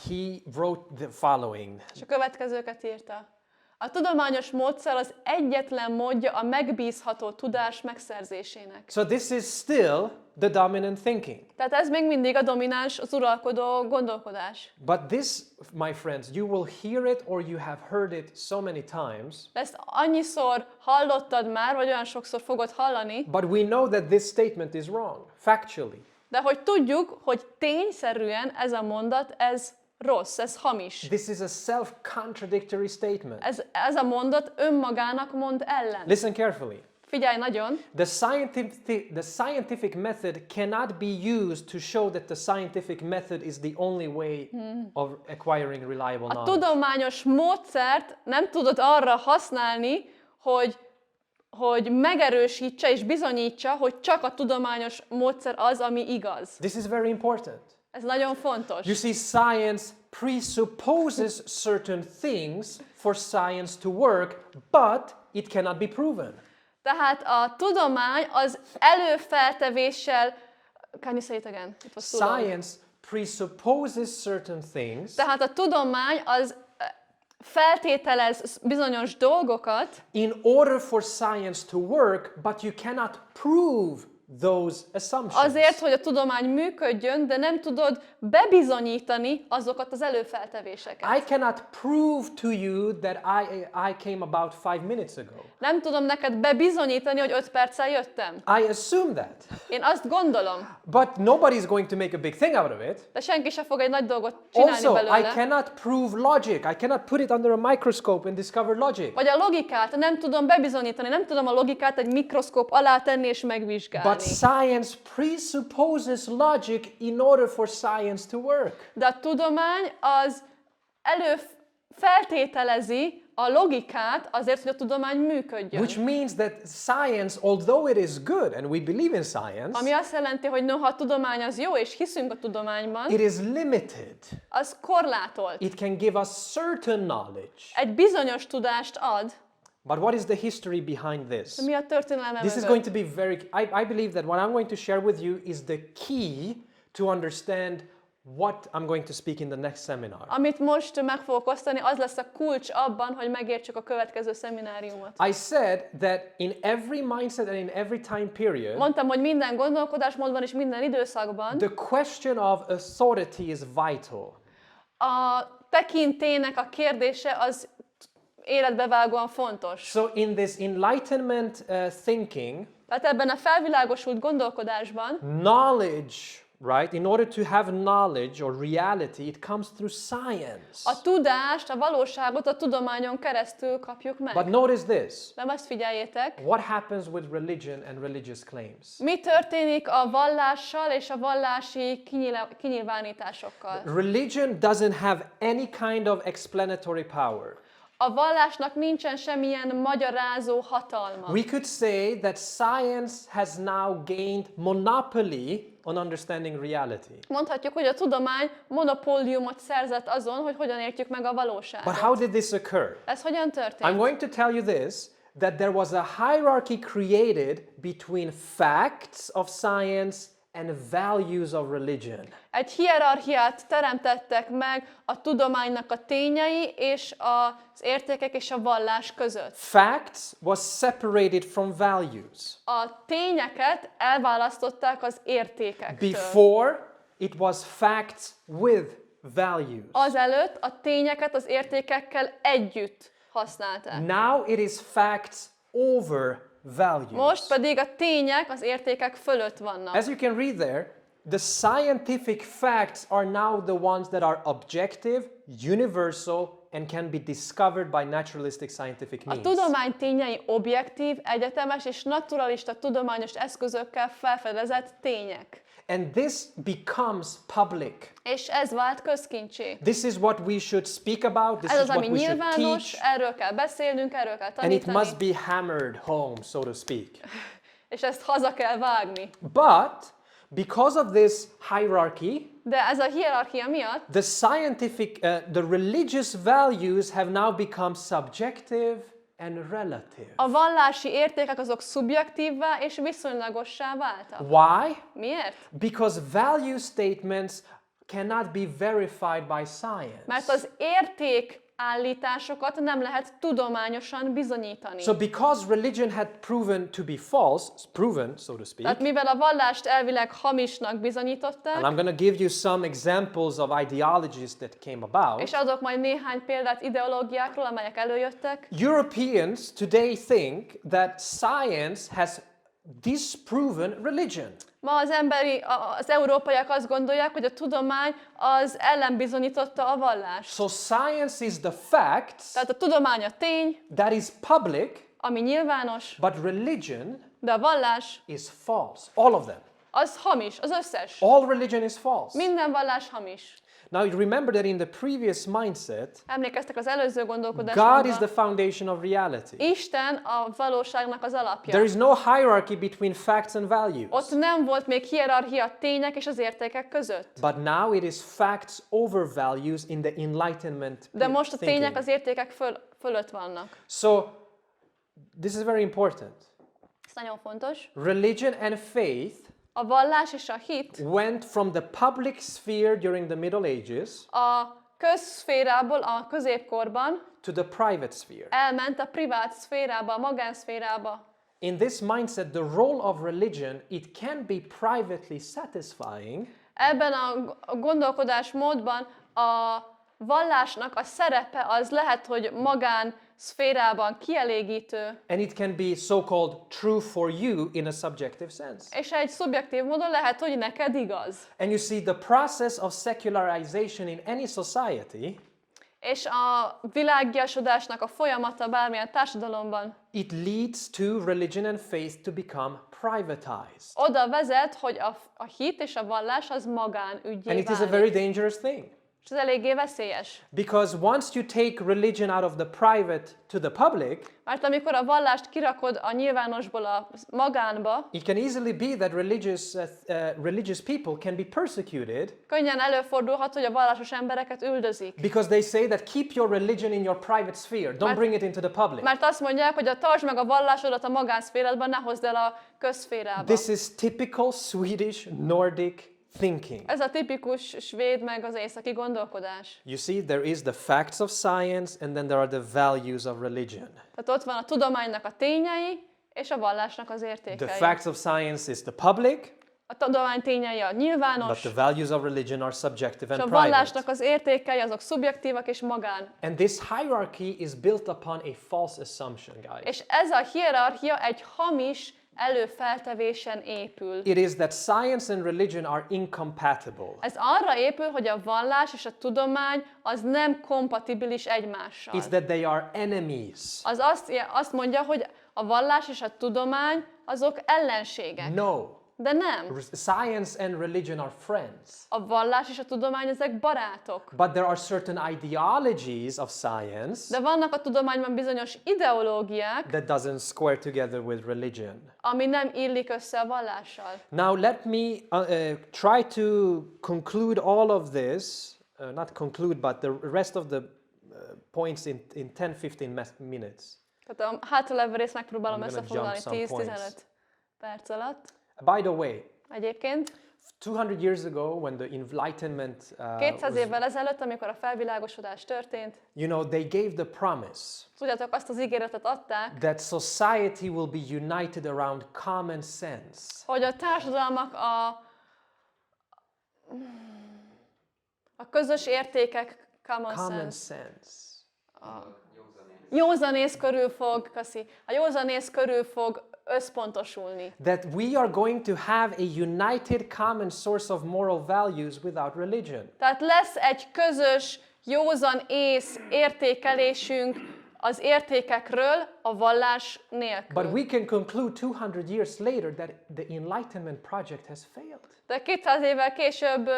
he wrote the following. és a következőket írta. A tudományos módszer az egyetlen módja a megbízható tudás megszerzésének. So this is still the dominant thinking. Tehát ez még mindig a domináns, az uralkodó gondolkodás. But this, my friends, you will hear it or you have heard it so many times. De ezt annyiszor hallottad már, vagy olyan sokszor fogod hallani, But we know that this statement is wrong, factually. de hogy tudjuk, hogy tényszerűen ez a mondat, ez rossz, ez hamis. This is a self-contradictory statement. Ez a mondat önmagának mond ellen. Listen carefully. Figyelj nagyon! The scientific method cannot be used to show that the scientific method is the only way of acquiring reliable A knowledge. tudományos módszert nem tudod arra használni, hogy megerősítse és bizonyítsa, hogy csak a tudományos módszer az, ami igaz. This is very important. Ez nagyon fontos. You see, science presupposes certain things for science to work, but it cannot be proven. Tehát a tudomány az előfeltevéssel... Can you say it again? It was too long. Science presupposes certain things Tehát a tudomány az feltételez bizonyos dolgokat, in order for science to work, but you cannot prove those assumptions. azért, hogy a tudomány működjön, de nem tudod bebizonyítani azokat az előfeltevéseket. I cannot prove to you that I came about 5 minutes ago. Nem tudom neked bebizonyítani, hogy 5 perccel jöttem. I assume that. Én azt gondolom, But nobody's going to make a big thing out of it. de senki sem fog egy nagy dolgot csinálni Also, I belőle. cannot prove logic. I cannot put it under a microscope and discover logic. Vagy a logikát nem tudom bebizonyítani, nem tudom a logikát egy mikroszkóp alá tenni és megvizsgálni. But science presupposes logic in order for science to work. De a tudomány az feltételezi a logikát azért, hogy a tudomány működjön. Which means that science, although it is good, and we believe in science, Ami azt jelenti, hogy noha a tudomány az jó, és hiszünk a tudományban, it is limited. az korlátolt. It can give us certain knowledge. Egy bizonyos tudást ad. But what is the history behind this? Mi a történelme This is going to be very, I believe that what I'm going to share with you is the key to understand what I'm going to speak in the next seminar. Amit most meg fogok osztani, az lesz a kulcs abban, hogy megértsük a következő szemináriumot. I said that in every mindset and in every time period, Mondtam, hogy minden gondolkodásmódban és minden időszakban the question of authority is vital. a tekintélynek a kérdése az életbevágóan fontos. So in this enlightenment thinking, Tehát ebben a felvilágosult gondolkodásban knowledge, right? In order to have knowledge or reality, it comes through science. a tudást, a valóságot a tudományon keresztül kapjuk meg. But notice this. Nem azt figyeljétek, What happens with religion and religious claims? mi történik a vallással és a vallási kinyilvánításokkal. Religion doesn't have any kind of explanatory power. A vallásnak nincsen semmilyen magyarázó hatalma. We could say that science has now gained monopoly on understanding reality. Mondhatjuk, hogy a tudomány monopóliumot szerzett azon, hogy hogyan értjük meg a But valóságot. how did this occur? Ez hogyan I'm történt? going to tell you this, that there was a hierarchy created between facts of science and values of religion. Egy hierarchiát teremtettek meg a tudománynak a tényei és az értékek és a vallás között. Facts was separated from values. A tényeket elválasztották az értékektől. Before, it was facts with values. Azelőtt a tényeket az értékekkel együtt használták. Now it is facts over values. Most pedig a tények az értékek fölött vannak. As you can read there, the scientific facts are now the ones that are objective, universal, and can be discovered by naturalistic scientific A means. tudomány tényei objektív, egyetemes és naturalista tudományos eszközökkel felfedezett tények. And this becomes public. És ez vált közkincsé. This is what we should speak about, this Ez is az, what ami we should nyilvános, teach, erről kell beszélnünk, erről kell and it tanítani, must be hammered home, so to speak. és ezt haza kell vágni. But because of this hierarchy, De ez a hierarchia miatt the scientific, the religious values have now become subjective and relative. a vallási értékek azok szubjektívvá és viszonylagossá váltak. Why? Miért? Because value statements cannot be verified by science. Mert az értékállításokat nem lehet tudományosan bizonyítani. So because religion had proven to be false, proven, so to speak, Tehát mivel a vallást elvileg hamisnak bizonyították, and I'm going to give you some examples of ideologies that came about. és adok majd néhány példát ideológiákról, amelyek előjöttek. Europeans today think that science has disproven religion. Ma az európaiak azt gondolják, hogy a tudomány az ellenbizonyította a vallást. So science is the fact Tehát a tudomány a tény, that is public, ami nyilvános, but religion de a vallás is false. All of them. az hamis, az összes. All religion is false. Minden vallás hamis. Now you remember that in the previous mindset, Emlékeztek az előző God is gondolkodásmódra? the foundation of reality. Isten a valóságnak az alapja. There is no hierarchy between facts and values. Ott nem volt még hierarchia a tények és az értékek között. But now it is facts over values in the Enlightenment De most a thinking. tények az értékek fölött vannak. So this is very important. Ez nagyon fontos. Religion and faith A vallás és a hit went from the public sphere during the Middle Ages a közszférából, a középkorban to the private sphere. elment a privát szférába, a magánszférába. In this mindset, the role of religion, it can be privately satisfying, Ebben a gondolkodásmódban a vallásnak a szerepe az lehet, hogy magán szférában kielégítő, and it can be so-called true for you in a subjective sense. és egy szubjektív módon lehet, hogy neked igaz. And you see, the process of secularization in any society, És a világgiasodásnak a folyamata bármilyen társadalomban it leads to religion and faith to become privatized. oda vezet, hogy a hit és a vallás az magánügyé And it is a válik. very dangerous thing. És ez eléggé veszélyes. Because once you take religion out of the private to the public, Mert amikor a vallást kirakod a nyilvánosból a magánba, it can easily be that religious people can be persecuted könnyen előfordulhat, hogy a vallásos embereket üldözik. because they say that keep your religion in your private sphere, don't bring it into the public. Mert azt mondják, hogy tartsd meg a vallásodat a magánszféradban, ne hozd el a közszférába. This is typical Swedish Nordic thinking. Ez a tipikus svéd meg az északi gondolkodás. You see, there is the facts of science and then there are the values of religion. Tehát ott van a tudománynak a tényei, és a vallásnak az The értékei. facts of science is the public, A tudomány tényei a but nyilvános, the values of religion are subjective és and a private. vallásnak az értékei azok szubjektívak és magán. And this hierarchy is built upon a false assumption, guys. És ez a hierarchia egy hamis előfeltevésen épül. It is that science and religion are incompatible. Ez arra épül, hogy a vallás és a tudomány az nem kompatibilis egymással. It's that they are enemies. Az azt mondja, hogy a vallás és a tudomány azok ellenségek. No. De nem. Science and religion are friends. A vallás és a tudomány ezek barátok. But there are certain ideologies of science De vannak a tudományban bizonyos ideológiák, that doesn't square together with religion. ami nem illik össze a vallással. Now let me try to conclude all of this, not conclude, but the rest of the points in 10-15 minutes. Tehát a hátralevő részt megpróbálom I'm gonna összefoglalni jump some 10-15 points. perc alatt. By the way, Egyébként 200 years ago when the Enlightenment 200 évvel ezelőtt, amikor a felvilágosodás történt, you know, they gave the promise tudjátok, azt az ígéretet adták, that society will be united around common sense. hogy a társadalmak a közös értékek, common sense, józanész körül fog, a józanész körül fog összpontosulni. That we are going to have a united common source of moral values without religion. Tehát lesz egy közös, józan ész értékelésünk az értékekről a vallás nélkül. But we can conclude 200 years later that the Enlightenment project has failed. De 200 évvel később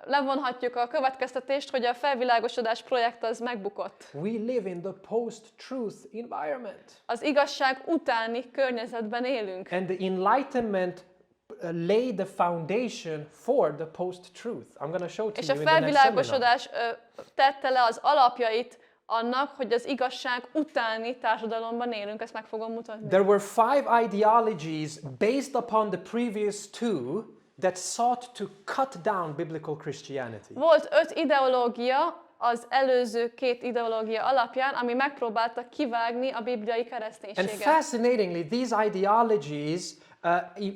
levonhatjuk a következtetést, hogy a felvilágosodás projekt az megbukott. We live in the post-truth environment. Az igazság utáni környezetben élünk. And the Enlightenment laid the foundation for the post-truth. I'm going to show to És a you in the next seminar. felvilágosodás tette le az alapjait annak, hogy az igazság utáni társadalomban élünk, ezt meg fogom mutatni. There were 5 ideologies based upon the previous 2 that sought to cut down biblical Christianity. Volt 5 ideológia az előző 2 ideológia alapján, ami megpróbálta kivágni a bibliai And kereszténységet. fascinatingly, these ideologies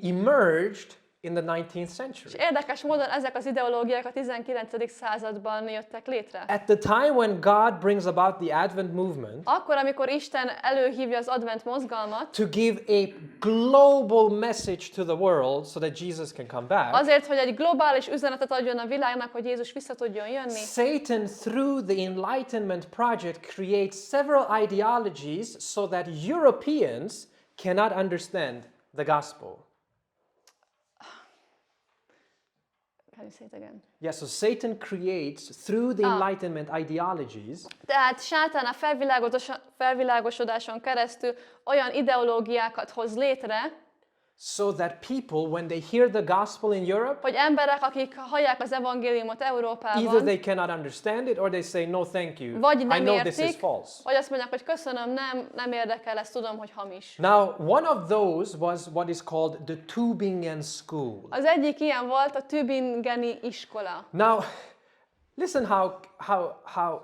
emerged in the 19th És century. érdekes módon ezek az ideológiák a 19. században jöttek létre. At the time when God brings about the Advent movement Akkor, amikor Isten előhívja az advent mozgalmat, to give a global message to the world so that Jesus can come back, azért, hogy egy globális üzenetet adjon a világnak, hogy Jézus vissza tudjon jönni, Satan, through the Enlightenment project, creates several ideologies so that Europeans cannot understand the gospel. Can you say it again? Yeah, so Satan creates, through the Enlightenment ideologies, Tehát sátán a felvilágosodáson keresztül olyan ideológiákat hoz létre, so that people, when they hear the gospel in Europe, hogy emberek, akik hallják az evangéliumot either Európában, they cannot understand it or they say, no, thank you. vagy I nem know this is értik, false. vagy azt mondják, hogy köszönöm, nem érdekel, ezt tudom, hogy hamis. Now, one of those was what is called the Tübingen School. Az egyik ilyen volt a tübingeni iskola. Now, listen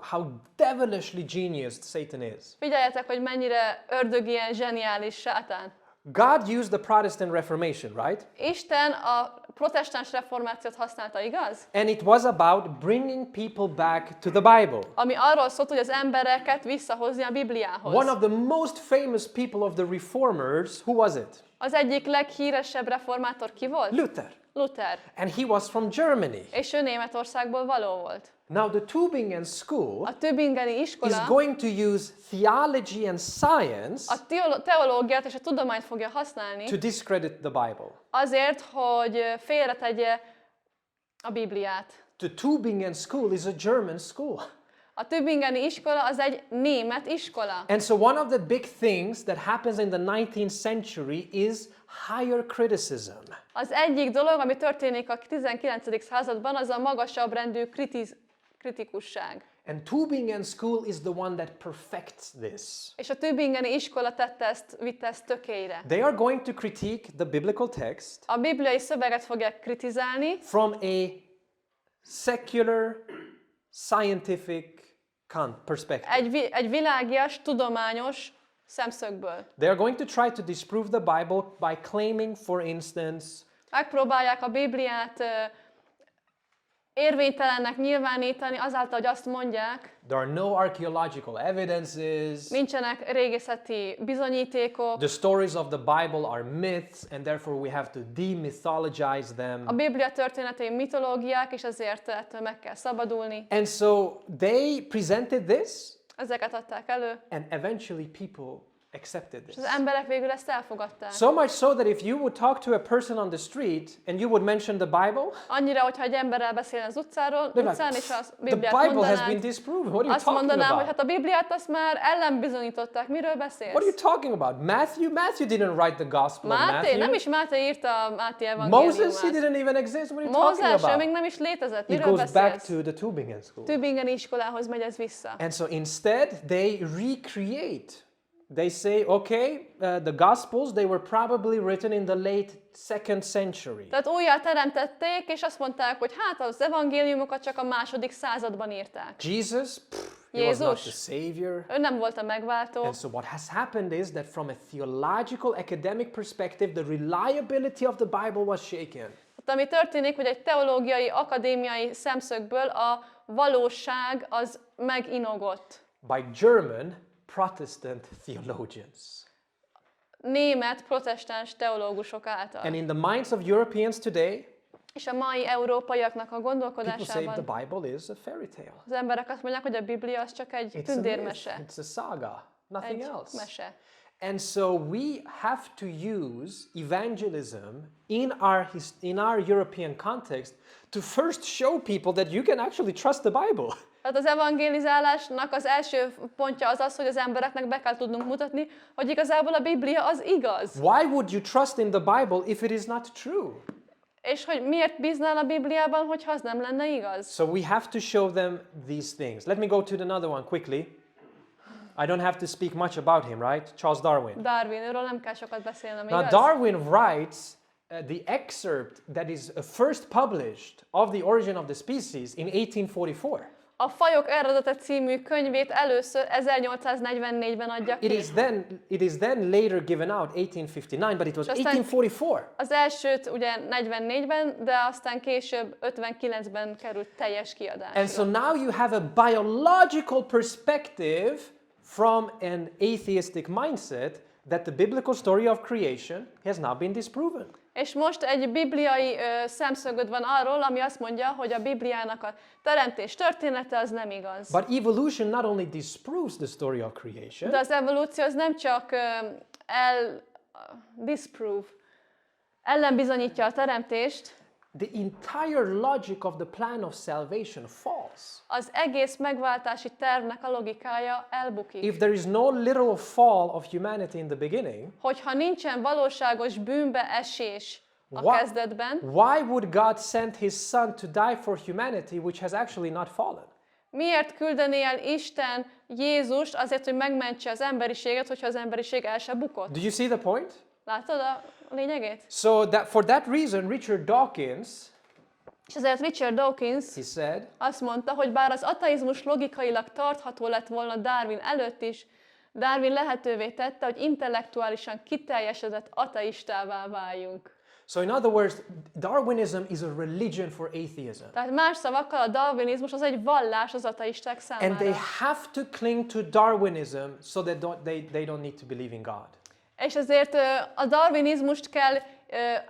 how devilishly genius Satan is. Figyeljetek, hogy mennyire ördögien zseniális sátán. God used the Protestant Reformation, right? Isten a protestáns reformációt használta, igaz? And it was about bringing people back to the Bible. Ami arról szólt, hogy az embereket visszahozni a Bibliához. One of the most famous people of the Reformers, who was it? Az egyik leghíresebb reformátor ki volt? Luther. Luther. And he was from Germany. És ő Németországból való volt. Now the Tübingen School A tübingeni is iskola going to use theology and science a teológiát és a tudományt fogja használni to discredit the Bible. azért, hogy félretegye a Bibliát. The Tübingen School is a German school. A tübingeni iskola az egy német iskola. And so one of the big things that happens in the 19th century is higher criticism. Az egyik dolog, ami történik a 19. században, az a magasabb rendű kritikusság. And Tübingen School is the one that perfects this. És a tübingeni iskola vitte ezt tökélyre. They are going to critique the biblical text A bibliai szöveget fogják kritizálni from a secular, scientific perspective. egy világias, tudományos szemszögből. They are going to try to disprove the Bible by claiming, for instance, Megpróbálják a Bibliát érvénytelennek nyilvánítani azáltal, hogy azt mondják, there are no archaeological evidences, nincsenek régészeti bizonyítékok, the stories of the Bible are myths, and therefore we have to demythologize them. a Biblia történetei mitológiák, és ezért ettől meg kell szabadulni. And so they presented this, Ezeket adták elő, and eventually people accepted és this. az emberek végül ezt elfogadták. So much so that if you would talk to a person on the street and you would mention the Bible, Annyira, hogyha egy emberrel beszélne az utcán, és a the Bibliát Bible has been mondanád, disproven. What are you azt talking mondanám, hogy about? hát a Bibliát azt már ellenbizonyították. Miről beszélsz? What are you talking about? Matthew didn't write the Gospel of Máté? Matthew. Nem is Máté írta a Máté Moses, he evangéliumát. didn't even exist. What are you talking Mózes, ő about? még nem is létezett. It Miről goes back beszélsz? to the Tübingen School. Tübingeni iskolához megy ez vissza. And so instead, they recreate. They say, okay, the Gospels, they were probably written in the late 2nd century. Tehát újjá teremtették, és azt mondták, hogy hát az evangéliumokat csak a 2. században írták. Jesus, he was not the Jézus, Savior. ő nem volt a megváltó. And so what has happened is that from a theological, academic perspective, the reliability of the Bible was shaken. Ami történik, hogy egy teológiai, akadémiai szemszögből a valóság az meginogott. By German Protestant theologians. Német protestáns teológusok által. And in the minds of Europeans today, És a mai európaiaknak a people say gondolkodásában the Bible is a fairy tale. az emberek azt mondják, hogy a Biblia az csak egy It's a myth, tündérmese, it's a saga, nothing egy else. mese. And so we have to use evangelism in our European context to first show people that you can actually trust the Bible. Tehát az evangelizálásnak az első pontja az az, hogy az embereknek be kell tudnunk mutatni, hogy igazából a Biblia az igaz. Why would you trust in the Bible if it is not true? És hogy miért bíznál a Bibliában, hogyha az nem lenne igaz? So we have to show them these things. Let me go to another one quickly. I don't have to speak much about him, right? Charles Darwin. Darwin, őről nem kell sokat beszélnem, Now igaz? Darwin writes the excerpt that is first published of The Origin of the Species in 1844. a Fajok eredete című könyvét először 1844-ben adja ki. It is then later given out, 1859, but it was aztán 1844. Az elsőt ugye 44-ben, de aztán később 59-ben került teljes kiadásra. And so now you have a biological perspective from an atheistic mindset that the biblical story of creation has now been disproven. És most egy bibliai szemszögöd van arról, ami azt mondja, hogy a Bibliának a teremtés története az nem igaz. But evolution not only disproves the story of creation, De az evolúció az nem csak ellenbizonyítja a teremtést, the entire logic of the plan of salvation falls. Az egész megváltási tervnek a logikája elbukik. If there is no literal fall of humanity in the beginning, Hogyha nincsen valóságos bűnbeesés a kezdetben, why would God send his son to die for humanity which has actually not fallen? miért küldené el Isten Jézust azért, hogy megmentse az emberiséget, hogyha az emberiség el se bukott? Do you see the point? Látod a lényegét? So for that reason, Richard Dawkins, És ezért Richard Dawkins he said, azt mondta, hogy bár az ateizmus logikailag tartható lett volna Darwin előtt is, Darwin lehetővé tette, hogy intellektuálisan kiteljesedett ateistává váljunk. so in other words, Darwinism is a religion for atheism. Tehát más szavakkal a darwinizmus az egy vallás az ateisták számára. And they have to cling to Darwinism so that they don't need to believe in God. És ezért a darwinizmust kell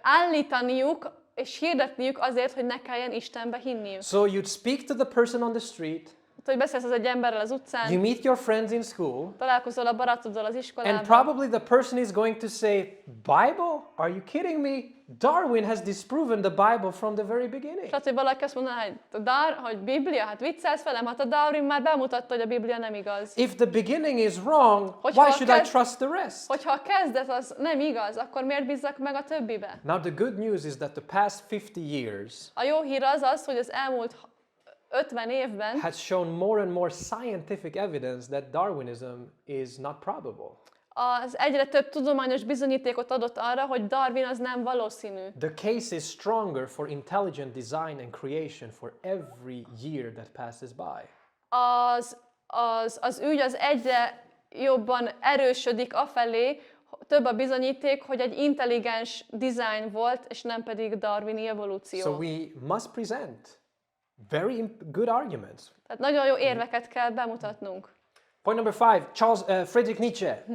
állítaniuk és hirdetniük azért, hogy ne kelljen Istenbe hinniük. So you'd speak to the person on the street, Hogy beszélsz az egy emberrel az utcán, you meet your friends in school, találkozol a barátoddal az and iskolában, probably the person is going to say, Bible? Are you kidding me? Darwin has disproven the Bible from the very beginning. és lehet, hogy valaki azt mondaná, hogy Biblia, hát viccelsz velem, hát a Darwin már bemutatta, hogy a Biblia nem igaz. If the beginning is wrong, Hogyha why a should I kezd- trust the rest? Hogyha a kezdet az nem igaz, akkor miért bízzak meg a többibe? Now the good news is that the past 50 years A jó hír az, hogy az elmúlt 50 évben has shown more and more scientific evidence that Darwinism is not probable. az egyre több tudományos bizonyítékot adott arra, hogy Darwin az nem valószínű. The case is stronger for intelligent design and creation for every year that passes by. Az ügy az egyre jobban erősödik afelé, több a bizonyíték, hogy egy intelligens design volt, és nem pedig darwini evolúció. So we must present very good arguments. Tehát nagyon jó érveket kell bemutatnunk. Point number 5, Friedrich Nietzsche.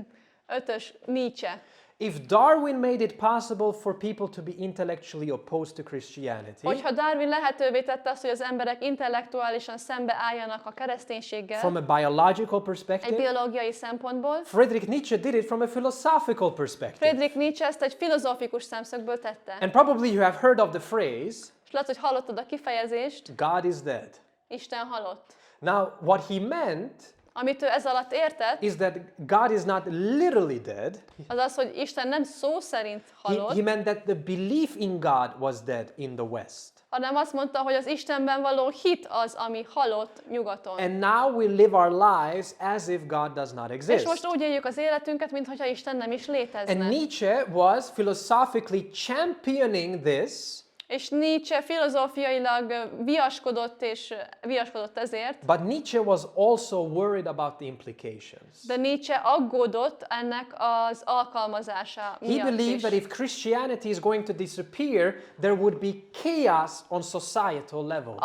5-ös Nietzsche. If Darwin made it possible for people to be intellectually opposed to Christianity, Hogyha Darwin lehetővé tette azt, hogy az emberek intellektuálisan szembeálljanak a kereszténységgel, from a biological egy perspective, biológiai szempontból, Friedrich Nietzsche did it from a philosophical perspective. Friedrich Nietzsche ezt egy filozófikus szemszögből tette. And probably you have heard of the phrase, És lehet, hogy hallottad a kifejezést, God is dead. Isten halott. Now, what he meant Amit ő ez alatt értett, is that God is not literally dead. az az, hogy Isten nem szó szerint halott, He meant that the belief in God was dead in the West. hanem azt mondta, hogy az Istenben való hit az, ami halott nyugaton. And now we live our lives as if God does not És exist. most úgy éljük az életünket, mintha Isten nem is létezne. And Nietzsche was philosophically championing this, És Nietzsche filozófiailag viaskodott ezért, but Nietzsche was also worried about the implications. de Nietzsche aggódott ennek az alkalmazása He miatt believed is. that if Christianity is going to disappear, there would be chaos on societal levels.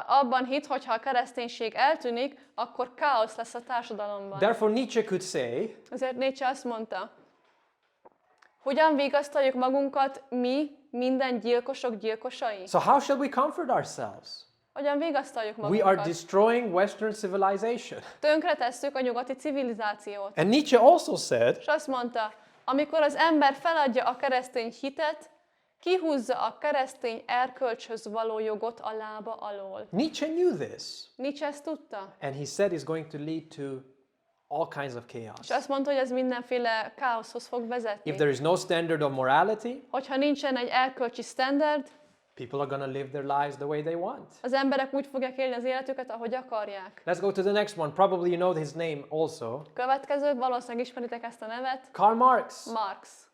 Abban hitt, hogy ha a kereszténység eltűnik, akkor káosz lesz a társadalomban. Therefore Nietzsche could say, Ezért Nietzsche azt mondta, hogyan vigasztaljuk magunkat mi, minden gyilkosok gyilkosai? so how shall we comfort ourselves? Hogyan vigasztaljuk We are magunkat? destroying Western civilization. Tönkretesszük a nyugati civilizációt. And Nietzsche also said, És azt mondta, amikor az ember feladja a keresztény hitet, kihúzza a keresztény erkölcshöz való jogot a lába alól. Nietzsche knew this, Nietzsche ezt tudta. and he said it's going to lead to all kinds of chaos. És azt mondta, hogy ez mindenféle káoszhoz fog vezetni. If there is no standard of morality, Hogyha nincsen egy erkölcsi standard, people are going to live their lives the way they want. az emberek úgy fogják élni az életüket, ahogy akarják. Let's go to the next one. Probably you know his name also. Következő, valószínűleg ismeritek ezt a nevet, Karl Marx. Marx.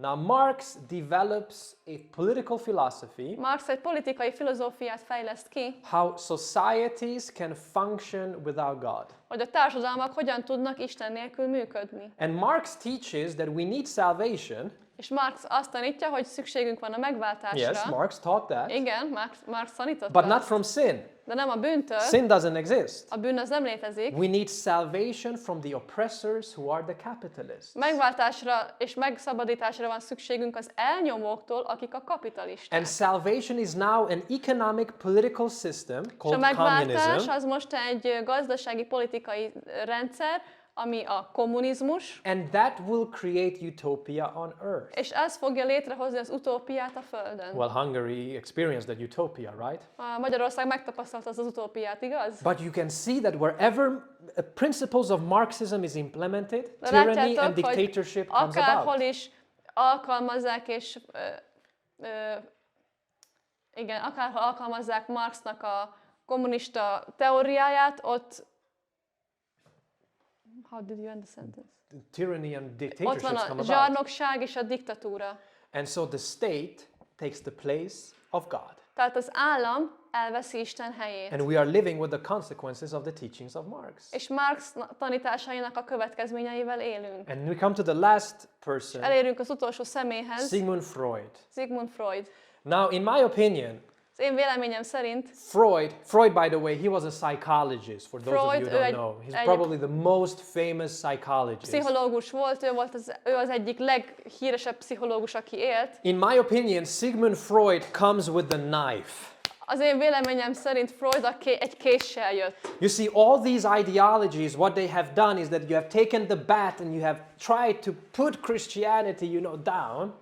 Now Marx develops a political philosophy Marx egy politikai filozófiát fejleszt ki, how societies can function without God. hogy a társadalmak hogyan tudnak Isten nélkül működni. And Marx teaches that we need salvation. És Marx azt tanítja, hogy szükségünk van a megváltásra. Yes, Marx taught that. Igen, Marx tanította. But not from sin. De nem a bűntől. Sin doesn't exist. A bűn az nem létezik. We need salvation from the oppressors who are the capitalists. Megváltásra és megszabadításra van szükségünk az elnyomóktól, akik a kapitalisták. And salvation is now an economic political system És a called megváltás communism. az most egy gazdasági politikai rendszer, ami a kommunizmus, And that will create utopia on earth. és ez fogja létrehozni az utópiát a Földön. Well, Hungary experienced that utopia, right? A Magyarország megtapasztalta az utópiát, igaz? But you can see that wherever principles of Marxism is implemented, De tyranny and látjátok, hogy dictatorship comes akárhol about. is alkalmazzák, és igen, akárhol alkalmazzák Marxnak a kommunista teóriáját, ott how did you end the sentence? Tyranny and Ott dictatorships van come a about. zsarnokság és a diktatúra. And so the state takes the place of God. Tehát az állam elveszi Isten helyét. And we are living with the consequences of the teachings of Marx. És Marx tanításainak a következményeivel élünk. And we come to the last person, Elérünk az utolsó személyhez, Sigmund Freud. Sigmund Freud. Now, in my opinion, Az én véleményem szerint Freud, by the way, he was a psychologist, for those of you who don't know. He's probably the most famous psychologist. pszichológus volt, ő az egyik leghíresebb pszichológus, aki élt. In my opinion, Sigmund Freud comes with the knife. Az én véleményem szerint Freud egy késsel jött. You see, all these ideologies, what they have done is that you have taken the bat and you have tried to put Christianity, down.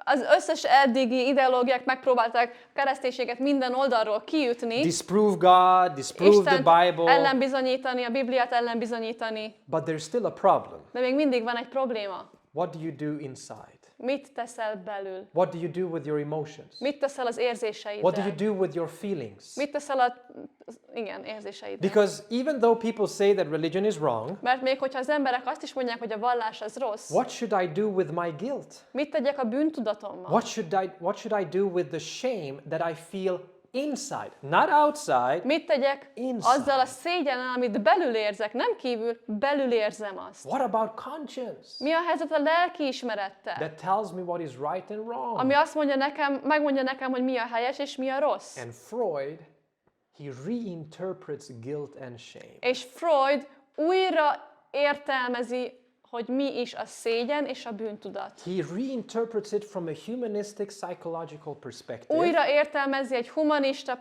Az összes eddigi ideológiák megpróbálták a kereszténységet minden oldalról kiütni, Disprove God, disprove the Istent Bible. ellen bizonyítani, a Bibliát ellen bizonyítani. But there's still a problem. De még mindig van egy probléma. What do you do inside? Mit teszel belül? What do you do with your emotions? Mit teszel az érzéseiddel? What do you do with your feelings? Mit teszel érzéseiddel? Because even though people say that religion is wrong, Mert még hogyha az emberek azt is mondják, hogy a vallás az rossz, what should I do with my guilt? mit tegyek a bűntudatommal? What should I do with the shame that I feel inside, not outside? Mit tegyek Inside. azzal a szégyennel, amit belül érzek, nem kívül, belül érzem azt? What about conscience? Mi a helyzet a lelkiismerettel? That tells me what is right and wrong. Ami azt mondja nekem, megmondja nekem, hogy mi a helyes és mi a rossz. And Freud, he reinterprets guilt and shame. És Freud újra értelmezi, hogy mi is a szégyen és a bűntudat. He reinterprets it from a humanistic psychological perspective. Újra értelmezi egy humanista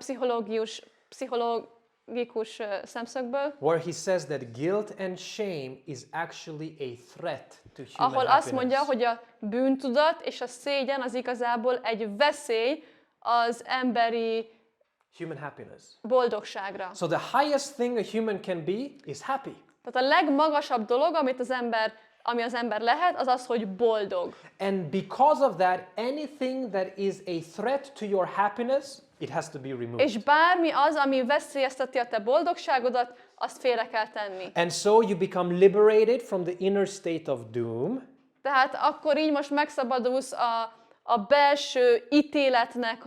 pszichológikus szemszögből, Where he says that guilt and shame is actually a threat to human ahol happiness. azt mondja, hogy a bűntudat és a szégyen az igazából egy veszély az emberi Human happiness. boldogságra. So the highest thing a human can be is happy. Tehát a legmagasabb dolog, ami az ember lehet, az az, hogy boldog. And because of that, anything that is a threat to your happiness, it has to be removed. És bármi az, ami veszélyezteti a te boldogságodat, azt félre kell tenni. And so you become liberated from the inner state of doom. Tehát akkor így most megszabadulsz a belső ítéletnek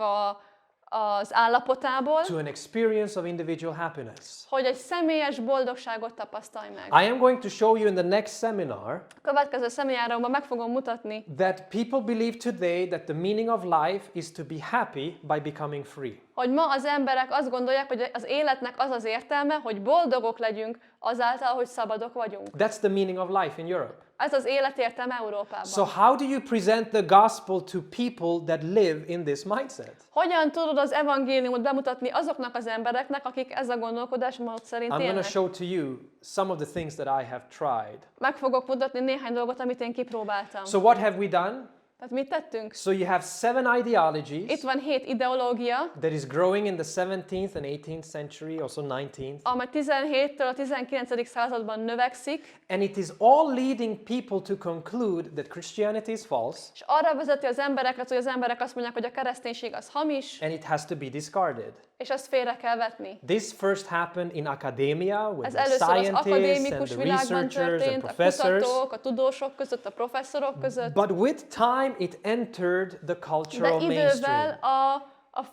az állapotából, To an experience of individual happiness. hogy egy személyes boldogságot tapasztalj meg. I am going to show you in the next seminar A következő szemináriumban meg fogom mutatni, that people believe today that the meaning of life is to be happy by becoming free. hogy ma az emberek azt gondolják, hogy az életnek az az értelme, hogy boldogok legyünk azáltal, hogy szabadok vagyunk. That's the meaning of life in Europe. Ez az élet értelme Európában. So how do you present the gospel to people that live in this mindset? Hogyan tudod az evangéliumot bemutatni azoknak az embereknek, akik ez a gondolkodásmód szerint I'm going to élnek? show to you some of the things that I have tried. Meg fogok mutatni néhány dolgot, amit én kipróbáltam. So what have we done? Tehát mit tettünk? So you have 7 ideologies Itt van 7 ideológia, that is growing in the 17th and 18th century, also 19th. amely 17-től a 19. században növekszik, And it is all leading people to conclude that Christianity is false és arra vezeti az embereket, hogy az emberek azt mondják, hogy a kereszténység az hamis, and it has to be discarded. és azt félre kell vetni. This first happened in academia with Ez the először az scientists and akadémikus the világban researchers and történt, a professors. kutatók, a tudósok között, a professzorok között, But with time it entered the de cultural idővel mainstream. a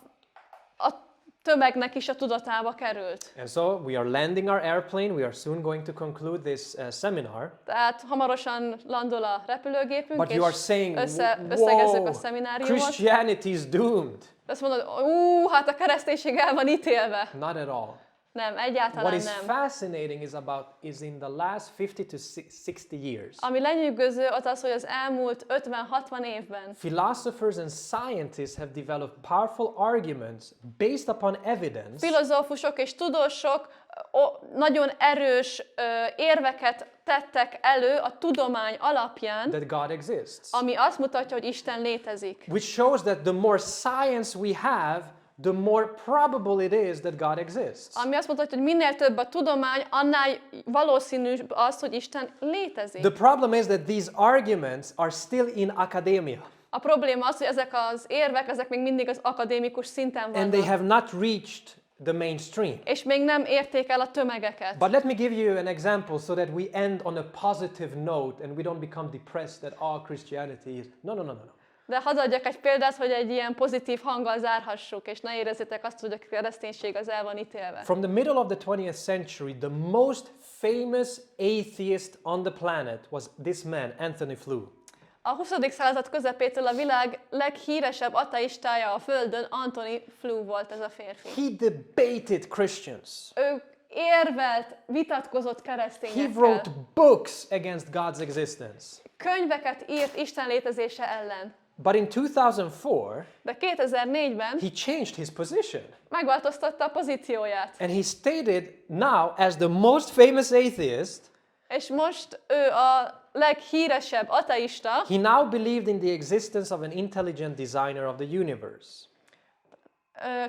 tömegnek is a tudatába került. And so we are landing our airplane. We are soon going to conclude this seminar. Tehát hamarosan landol a repülőgépünk, But you are és saying, összegezzük a whoa, szemináriumot. Christianity is doomed. Azt mondod, hát a kereszténység el van ítélve. Not at all. Nem, What egyáltalán is nem. fascinating is in the last 50 to 60 years. Ami lenyűgöző az, hogy az elmúlt 50-60 évben Philosophers and scientists have developed powerful arguments based upon evidence filozófusok és tudósok nagyon erős érveket tettek elő a tudomány alapján, that God exists. ami azt mutatja, hogy Isten létezik. Which shows that the more science we have, the more probable it is that God exists. Ami azt mutatja, hogy minél több a tudomány, annál valószínűbb az, hogy Isten létezik. The problem is that these arguments are still in academia. A probléma az, hogy ezek az érvek, ezek még mindig az akadémikus szinten And they vannak, have not reached the mainstream. és még nem érték el a tömegeket. But let me give you an example so that we end on a positive note and we don't become depressed that all Christianity is. No. De hadd adjak egy példát, hogy egy ilyen pozitív hanggal zárhassuk, és ne érezzétek azt, hogy a kereszténység az el van ítélve. From the middle of the 20th century, the most famous atheist on the planet was this man, Anthony Flew. A 20. század közepétől a világ leghíresebb ateistája a Földön, Anthony Flew volt ez a férfi. He debated Christians. Ő érvelt, vitatkozott He keresztényekkel. wrote books against God's existence. Könyveket írt Isten létezése ellen. But in 2004, De 2004-ben he changed his position. megváltoztatta a pozícióját. And he stated now, as the most famous atheist, És most ő a leghíresebb ateista, he now believed in the existence of an intelligent designer of the universe.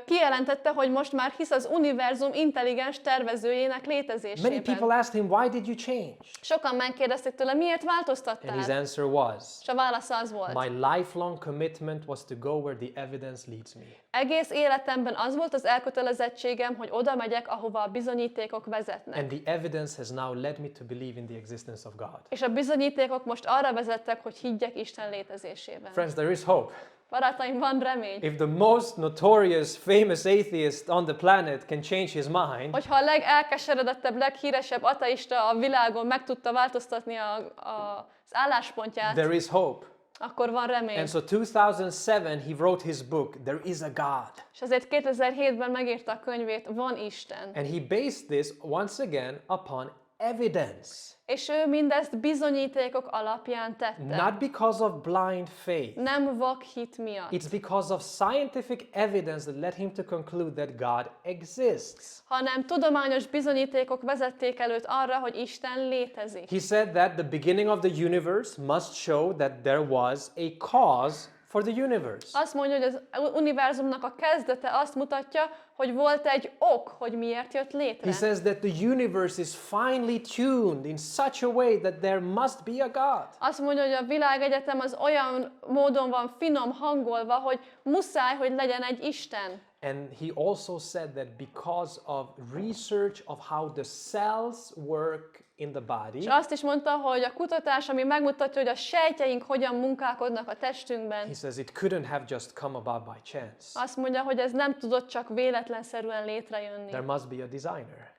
Kijelentette, hogy most már hisz az univerzum intelligens tervezőjének Many létezésében. people asked him, why did you change? Sokan megkérdezték tőle, miért And his változtattál? answer was, És a válasz az volt. my lifelong commitment was to go where the evidence leads me. Egész életemben az volt az elkötelezettségem, hogy oda megyek, ahova a bizonyítékok vezetnek. And the evidence has now led me to believe in the existence of God. És a bizonyítékok most arra vezettek, hogy higgyek Isten létezésében. Friends, there is hope. Barátaim, van remény. If the most notorious, famous atheist on the planet can change his mind, Hogyha a legelkeseredettebb, leghíresebb ateista a világon meg tudta változtatni az álláspontját, there is hope. akkor van remény. And so 2007, he wrote his book, There is a God. És azért 2007-ben megírta a könyvét, Van Isten. And he based this once again upon evidence. És ő mindezt bizonyítékok alapján tette. Not because of blind faith. Nem vak hit miatt, It's because of scientific evidence that led him to conclude that God exists. hanem tudományos bizonyítékok vezették előtt arra, hogy Isten létezik. He said that the beginning of the universe must show that there was a cause for the universe. Azt mondja, hogy az univerzumnak a kezdete azt mutatja, hogy volt egy ok, hogy miért jött létre. He says that the universe is finely tuned in such a way that there must be a God. Azt mondja, hogy a világegyetem az olyan módon van finom hangolva, hogy muszáj, hogy legyen egy Isten. And he also said that because of research of how the cells work in the body, És azt is mondta, hogy a kutatás, ami megmutatja, hogy a sejtjeink hogyan munkálkodnak a testünkben, he says it couldn't have just come about by chance. azt mondja, hogy ez nem tudott csak véletlenszerűen létrejönni. There must be a designer.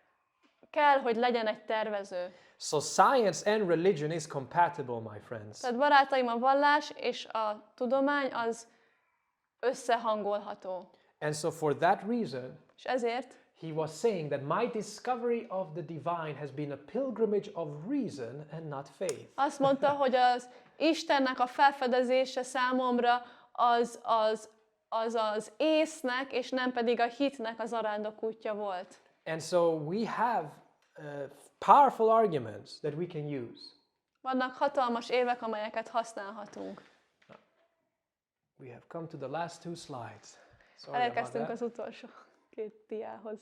Kell, hogy legyen egy tervező. So science and religion is compatible, my friends. Tehát barátaim, a vallás és a tudomány az összehangolható. And so for that reason, És ezért he was saying that my discovery of the divine has been a pilgrimage of reason and not faith. azt mondta, hogy az Istennek a felfedezése számomra az észnek, és nem pedig a hitnek az arándokútja volt. And so we have powerful arguments that we can use. Vannak hatalmas érvek, amelyeket használhatunk. We have come to the last two slides. Sorry about Elérkeztünk that. az utolsó két diához.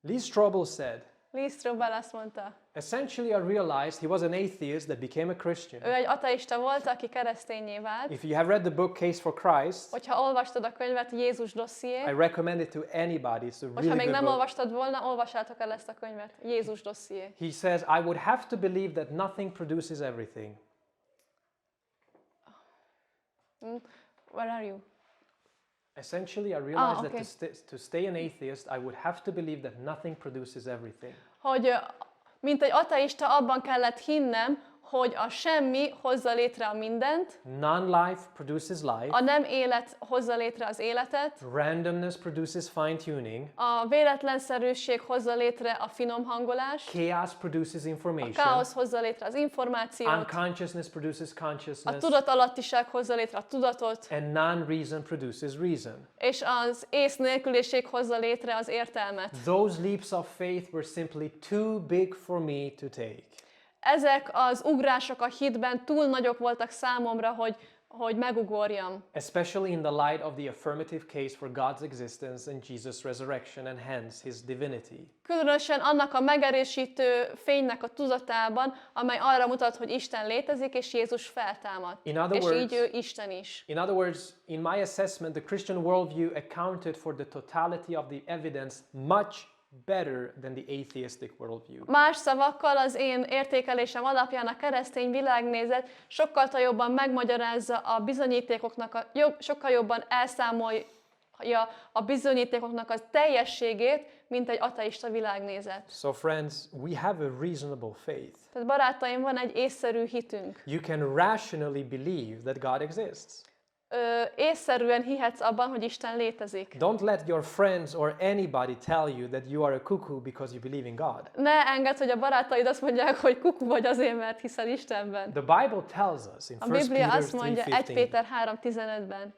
Lee Strobel said, Lee Strobel azt mondta, Essentially, I realized he was an atheist that became a Christian. ő egy ateista volt, aki kereszténnyé vált. If you have read the book Case for Christ, Hogyha olvastad a könyvet, Jézus I dosszié, recommend it to anybody. It's a hogyha really még good nem book. olvastad volna, olvassátok el ezt a könyvet, Jézus dosszié. He says, I would have to believe that nothing produces everything. Where are you? Essentially, I realized okay. that to stay an atheist, I would have to believe that nothing produces everything. Hogy mint egy ateista abban kellett hinnem, hogy a semmi hozza létre a mindent, Non-life produces life. a nem élet hozza létre az életet, Randomness produces fine-tuning. a véletlenszerűség hozza létre a finom hangolást, Chaos produces a information. káosz hozza létre az információt, Unconsciousness produces a consciousness. tudatalattiság hozza létre a tudatot, And non-reason produces reason. és az ész nélküliség hozza létre az értelmet. Those leaps of faith were simply too big for me to take. Ezek az ugrások a hitben túl nagyok voltak számomra, hogy megugorjam. Especially in the light of the affirmative case for God's existence and Jesus' resurrection and hence his divinity. Különösen annak a megerősítő fénynek a tudatában, amely arra mutat, hogy Isten létezik, és Jézus feltámadt. In other És words- így ő Isten is. In other words, in my assessment, the Christian worldview accounted for the totality of the evidence much better than the atheistic worldview. Más szavakkal az én értékelésem alapján a keresztény világnézet sokkal jobban megmagyarázza a bizonyítékoknak, sokkal jobban elszámolja a bizonyítékoknak az teljességét, mint egy ateista világnézet. So friends, we have a reasonable faith. Tehát barátaim, van egy észszerű hitünk. You can rationally believe that God exists. Észszerűen hihetsz abban, hogy Isten létezik. Don't let your friends or anybody tell you that you are a cuckoo because you believe in God. Ne engedd, hogy a barátaid azt mondják, hogy kuku vagy azért, mert hiszel Istenben. The Bible tells us in A 1 Biblia Peter azt mondja 1 3:15. Péter 3:15-ben.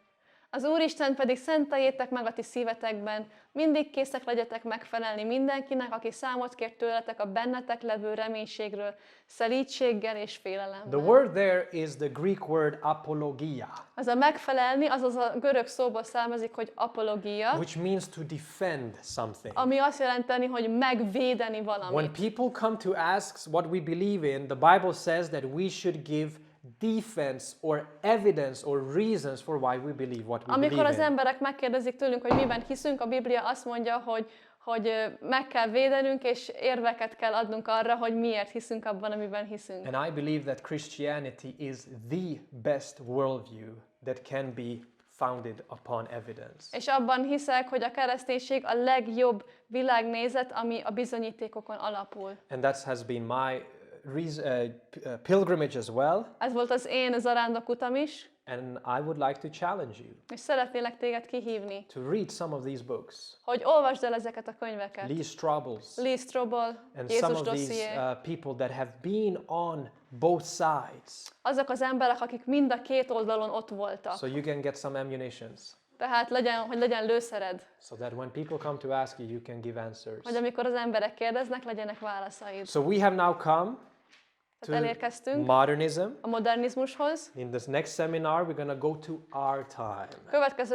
Az Úristen pedig szenteljétek meg a ti szívetekben, mindig készek legyetek megfelelni mindenkinek, aki számot kér tőletek a bennetek levő reménységről, szelídséggel és félelemmel. The word there is the Greek word apologia, Az a megfelelni, azaz a görög szóból származik, hogy apologia, which means to defend something. ami azt jelenteni, hogy megvédeni When valamit. people come to ask what we believe in, the Bible says that we should give defense or evidence or reasons for why we believe what we Amikor az believe in. emberek megkérdezik tőlünk, hogy miben hiszünk, a Biblia azt mondja, hogy meg kell védenünk, és érveket kell adnunk arra, hogy miért hiszünk abban, amiben hiszünk. And I believe that Christianity is the best worldview that can be founded upon evidence. És abban hiszek, hogy a kereszténység a legjobb világnézet, ami a bizonyítékokon alapul. And that has been my pilgrimage as well. Ez volt az én zarándokutam is, And I would like to challenge you és szeretnélek téged kihívni, to read some of these books. hogy olvasd el ezeket a könyveket. Lee Strobel's Lee Strobel, and some Jézus of these dosszié. people that have been on both sides. Azok az emberek, akik mind a két oldalon ott voltak. So you can get some ammunitions. Tehát hogy legyen lőszered, So that when people come to ask you, you can give answers. hogy amikor az emberek kérdeznek, legyenek válaszaid. So we have now come to Tehát elérkeztünk modernism. a modernizmushoz. In this next seminar, we're going to go to our time. Következő